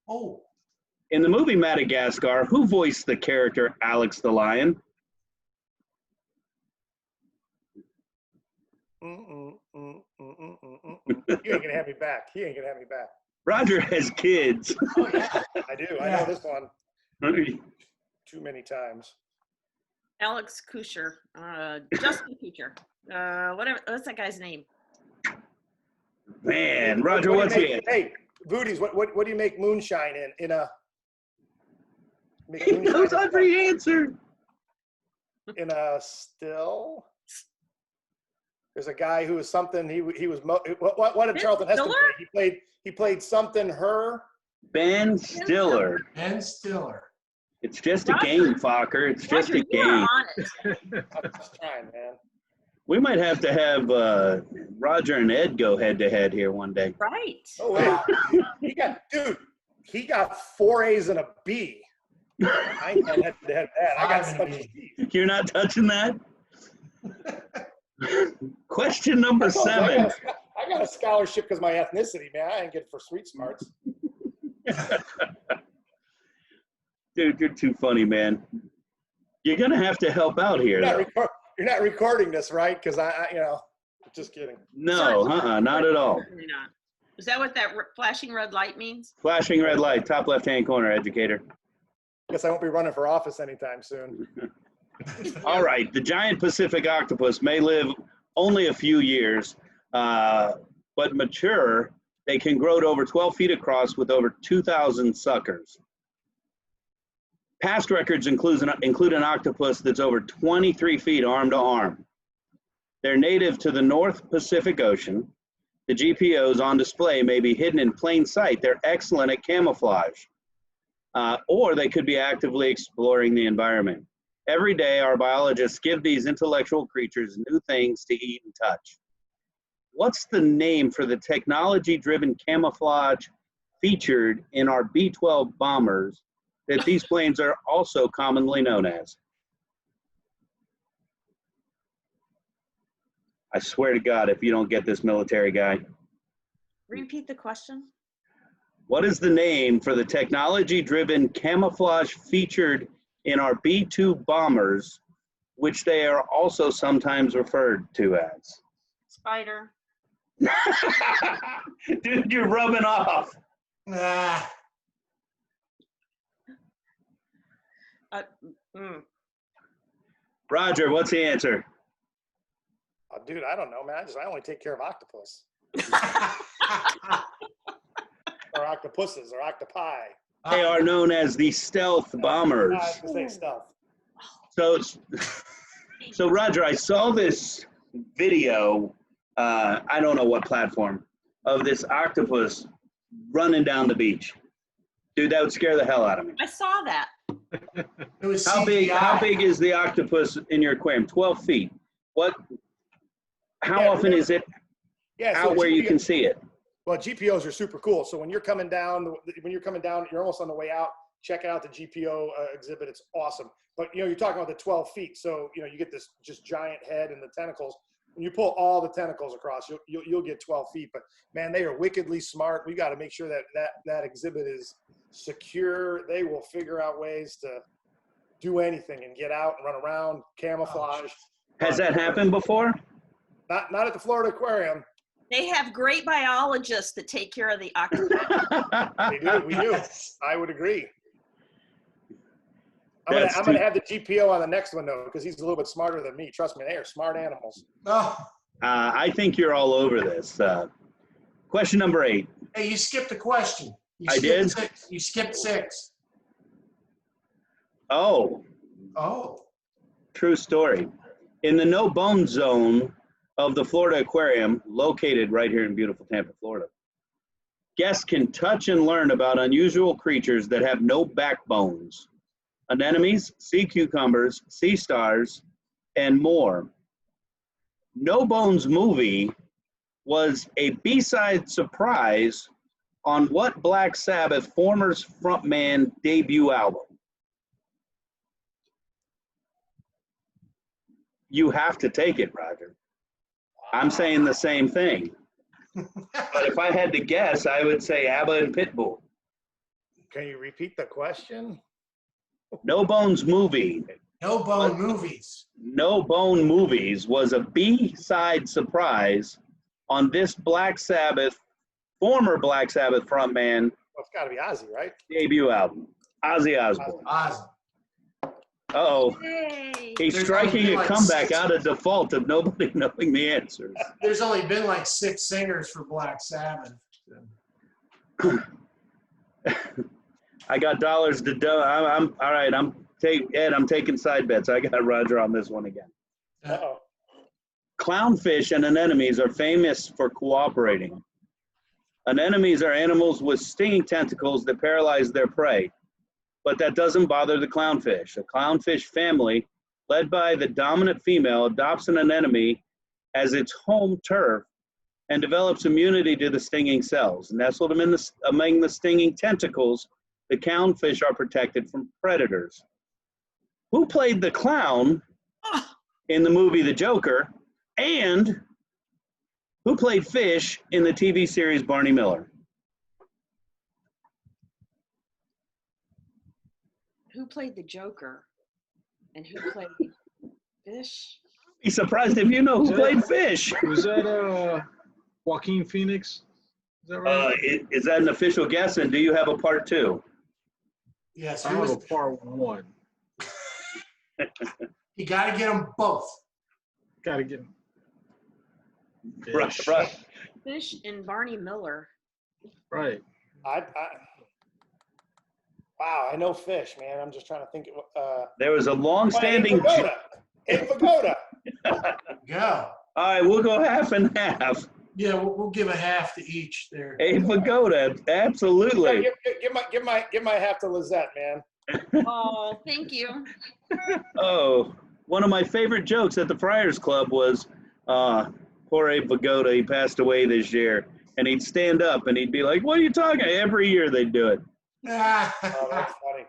Oh.
In the movie Madagascar, who voiced the character Alex the Lion?
You ain't gonna have me back. He ain't gonna have me back.
Roger has kids.
Oh, yeah.
I do. I know this one too many times.
Alex Kusher. Justin Kusher. Whatever. What's that guy's name?
Man, Roger, what's he?
Hey, Voodies, what do you make moonshine in a?
He knows every answer.
In a still. There's a guy who was something. He was. What did Charlton Heston play? He played something.
Ben Stiller.
Ben Stiller.
It's just a game, Fokker. It's just a game.
I'm just trying, man.
We might have to have Roger and Ed go head to head here one day.
Right.
Oh wait, he got 4 A's and a B. I ain't head to head that. I got some B's.
You're not touching that? Question number 7.
I I got a scholarship because of my ethnicity, man. I didn't get it for street smarts.
Dude, you're too funny, man. You're gonna have to help out here.
You're not recording this, right? Because just kidding.
No, not at all.
Certainly not. Is that what that flashing red light means?
Flashing red light, top left-hand corner, educator.
Guess I won't be running for office anytime soon.
All right, the giant Pacific octopus may live only a few years, but mature, they can grow to over 12 feet across with over 2,000 suckers. Past records include an octopus that's over 23 feet arm to arm. They're native to the North Pacific Ocean. The GPOs on display may be hidden in plain sight. They're excellent at camouflage, or they could be actively exploring the environment. Every day, our biologists give these intellectual creatures new things to eat and touch. What's the name for the technology-driven camouflage featured in our B-12 bombers that these planes are also commonly known as? I swear to God, if you don't get this, military guy.
Repeat the question.
What is the name for the technology-driven camouflage featured in our B-2 bombers, which they are also sometimes referred to as?
Spider.
Dude, you're rubbing off. Roger, what's the answer?
Oh, dude, I don't know, man. I only take care of octopus. Or octopuses or octopi.
They are known as the stealth bombers.
I have to say stealth.
So Roger, I saw this video, I don't know what platform, of this octopus running down the beach. Dude, that would scare the hell out of me.
I saw that.
It was
How big is the octopus in your aquarium? 12 feet. How often is it out where you can see it?
Well, GPOs are super cool. So when you're coming down, you're almost on the way out. Check out the GPO exhibit. It's awesome. But you're talking about the 12 feet. So you get this just giant head and the tentacles. When you pull all the tentacles across, you'll get 12 feet. But man, they are wickedly smart. We got to make sure that exhibit is secure. They will figure out ways to do anything and get out and run around, camouflage.
Has that happened before?
Not at the Florida Aquarium.
They have great biologists that take care of the octopus.
They do. We do. I would agree. I'm gonna have the GPO on the next one though, because he's a little bit smarter than me. Trust me, they are smart animals.
I think you're all over this. Question number 8.
Hey, you skipped a question.
I did?
You skipped 6.
Oh. True story. In the no-bone zone of the Florida Aquarium, located right here in beautiful Tampa, Florida, guests can touch and learn about unusual creatures that have no backbones, anemones, sea cucumbers, sea stars, and more. No Bones movie was a B-side surprise on what Black Sabbath former's frontman debut album? You have to take it, Roger. I'm saying the same thing. But if I had to guess, I would say ABBA and Pitbull.
Can you repeat the question?
No Bones movie.
No Bone Movies.
No Bone Movies was a B-side surprise on this Black Sabbath, former Black Sabbath frontman.
Well, it's got to be Ozzy, right?
Debut album. Ozzy Osbourne.
Ozzy.
Uh-oh.
Yay.
He's
There's
striking
only
a
like
comeback
6.
out of default of nobody knowing the answers.
There's only been like 6 singers for Black Sabbath.
I got dollars to do. I'm all right. I'm taking side bets. I got Roger on this one again.
Uh-oh.
Clownfish and anemones are famous for cooperating. Anemones are animals with stinging tentacles that paralyze their prey, but that doesn't bother the clownfish. A clownfish family, led by the dominant female, adopts an anemone as its home turf and develops immunity to the stinging cells. Nestled among the stinging tentacles, the clownfish are protected from predators. Who played the clown in the movie The Joker, and Who played Fish in the TV series Barney Miller?
Who played the Joker? And who played Fish?
Be surprised if you know who played Fish.
Was that Joaquin Phoenix? Is that right?
Is that an official guess? And do you have a part 2?
Yes.
I have a part 1.
You got to get them both.
Gotta get him.
Right.
Fish and Barney Miller.
Right.
Wow, I know Fish, man. I'm just trying to think.
There was a long-standing.
Abe Vigoda.
Go.
All right, we'll go half and half.
Yeah, we'll give a half to each there.
Abe Vigoda, absolutely.
Give my half to Lizette, man.
Oh, thank you.
Oh, one of my favorite jokes at the Friars Club was, poor Abe Vigoda, he passed away this year. And he'd stand up and he'd be like, what are you talking about? Every year they'd do it.
Oh, that's funny.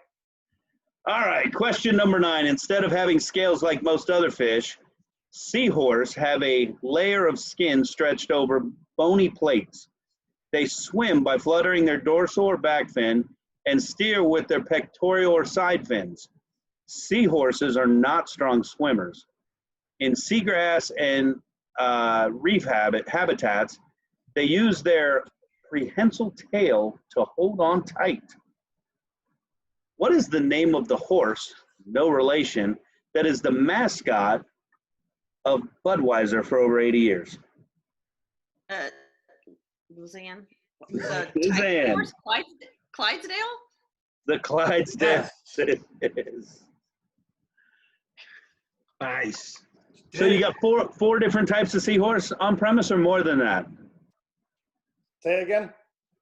All right, question number 9. Instead of having scales like most other fish, seahorse have a layer of skin stretched over bony plates. They swim by fluttering their dorsal or back fin and steer with their pectoral or side fins. Seahorses are not strong swimmers. In seagrass and reef habitats, they use their prehensile tail to hold on tight. What is the name of the horse, no relation, that is the mascot of Budweiser for over 80 years?
Luzanne.
Luzanne.
Horse, Clydesdale?
The Clydesdale is.
Nice.
So you got four different types of seahorse on premise, or more than that?
Say it again.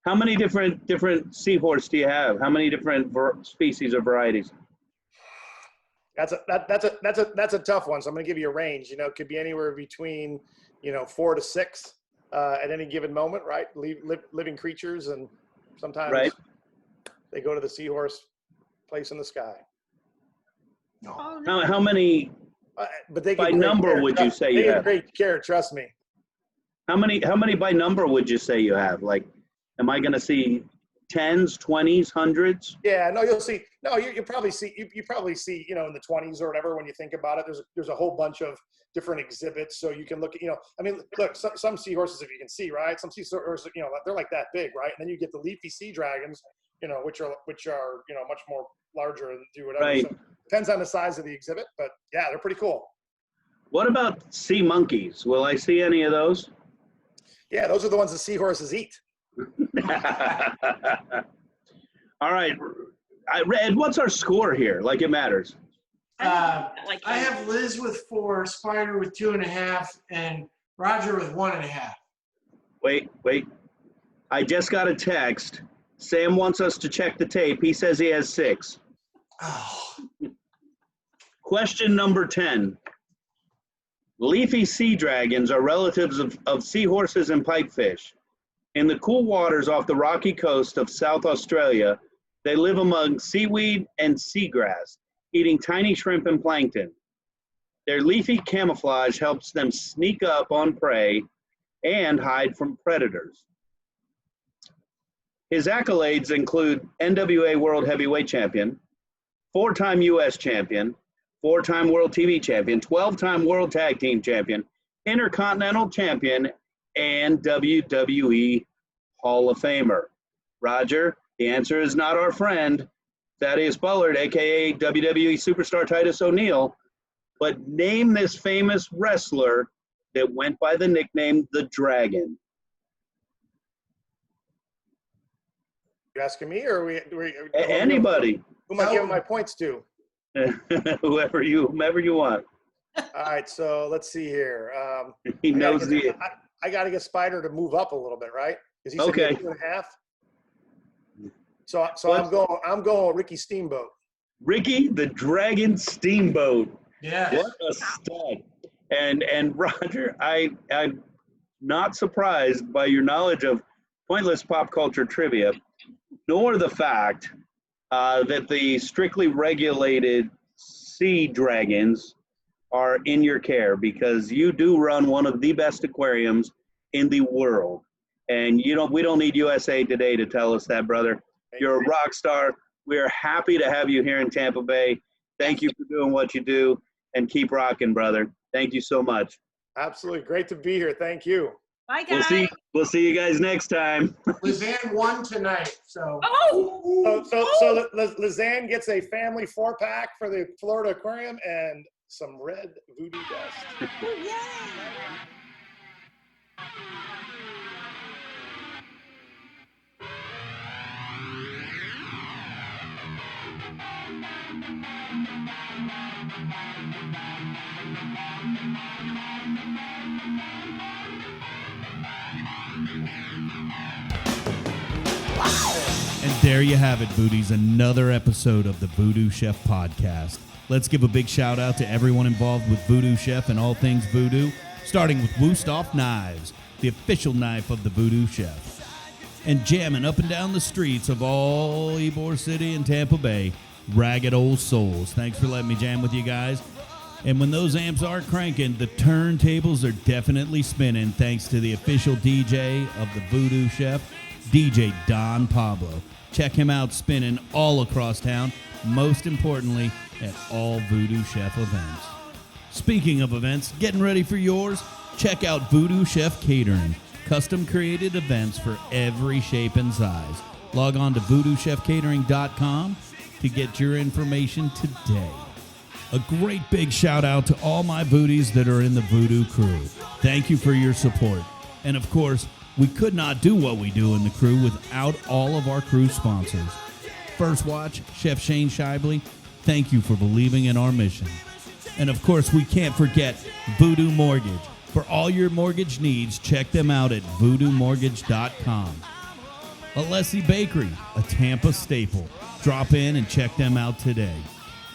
How many different seahorse do you have? How many different species or varieties?
That's a tough one. So I'm going to give you a range. You know, it could be anywhere between 4 to 6 at any given moment, right? Living creatures, and sometimes they go to the seahorse place in the sky.
Oh, no.
How many?
But they
by number would you say you have?
Great care, trust me.
How many by number would you say you have? Like, am I going to see 10s, 20s, 100s?
Yeah, no, you'll see. No, you probably see. You probably see. In the 20s or whatever. When you think about it, there's a whole bunch of different exhibits. So you can look at. I mean, look, some seahorses, if you can see, right? Some seahorses, they're like that big, right? And then you get the leafy sea dragons, which are much more larger and do whatever.
Right.
So depends on the size of the exhibit, but yeah, they're pretty cool.
What about sea monkeys? Will I see any of those?
Yeah, those are the ones that seahorses eat.
All right, Ed, what's our score here? Like, it matters.
I have Liz with 4, Spider with 2.5, and Roger with 1.5.
Wait. I just got a text. Sam wants us to check the tape. He says he has 6.
Oh.
Question number 10. Leafy sea dragons are relatives of seahorses and pipefish. In the cool waters off the rocky coast of South Australia, they live among seaweed and seagrass, eating tiny shrimp and plankton. Their leafy camouflage helps them sneak up on prey and hide from predators. His accolades include NWA World Heavyweight Champion, 4-time U.S. Champion, 4-time World TV Champion, 12-time World Tag Team Champion, Intercontinental Champion, and WWE Hall of Famer. Roger, the answer is not our friend, Thaddeus Bullard, a.k.a. WWE Superstar Titus O'Neil, but name this famous wrestler that went by the nickname The Dragon.
You asking me, or
Anybody.
Who am I giving my points to?
whoever you want.
All right, so let's see here.
He knows
I got to get Spider to move up a little bit, right? Because he's
okay.
2.5. So I'm going Ricky Steamboat.
Ricky the Dragon Steamboat.
Yeah.
What a stud. And Roger, I'm not surprised by your knowledge of pointless pop culture trivia, nor the fact that the strictly regulated sea dragons are in your care, because you do run one of the best aquariums in the world. And we don't need USA Today to tell us that, brother. You're a rock star. We're happy to have you here in Tampa Bay. Thank you for doing what you do, and keep rocking, brother. Thank you so much.
Absolutely. Great to be here. Thank you.
Bye, guys.
We'll see you guys next time.
Lizanne won tonight, so.
So Lizanne gets a family 4-pack for the Florida Aquarium and some red VooDoo dust.
And there you have it, Booties, another episode of the VooDoo Chef Podcast. Let's give a big shout out to everyone involved with VooDoo Chef and all things VooDoo, starting with Woostoff Knives, the official knife of the VooDoo Chef. And jamming up and down the streets of all Ybor City and Tampa Bay, Ragged Old Souls. Thanks for letting me jam with you guys. And when those amps are cranking, the turntables are definitely spinning thanks to the official DJ of the VooDoo Chef, DJ Don Pablo. Check him out spinning all across town, most importantly, at all VooDoo Chef events. Speaking of events, getting ready for yours? Check out VooDoo Chef Catering, custom created events for every shape and size. Log on to VooDooChefCatering.com to get your information today. A great big shout out to all my Voodies that are in the VooDoo crew. Thank you for your support. And of course, we could not do what we do in the crew without all of our crew sponsors. First Watch, Chef Shane Shively, thank you for believing in our mission. And of course, we can't forget VooDoo Mortgage. For all your mortgage needs, check them out at VooDooMortgage.com. Alessi Bakery, a Tampa staple. Drop in and check them out today.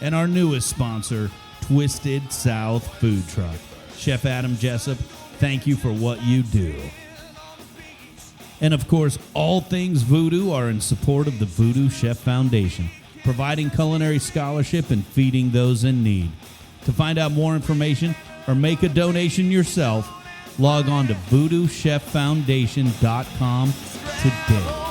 And our newest sponsor, Twisted South Food Truck. Chef Adam Jessup, thank you for what you do. And of course, all things VooDoo are in support of the VooDoo Chef Foundation, providing culinary scholarship and feeding those in need. To find out more information or make a donation yourself, log on to VooDooChefFoundation.com today.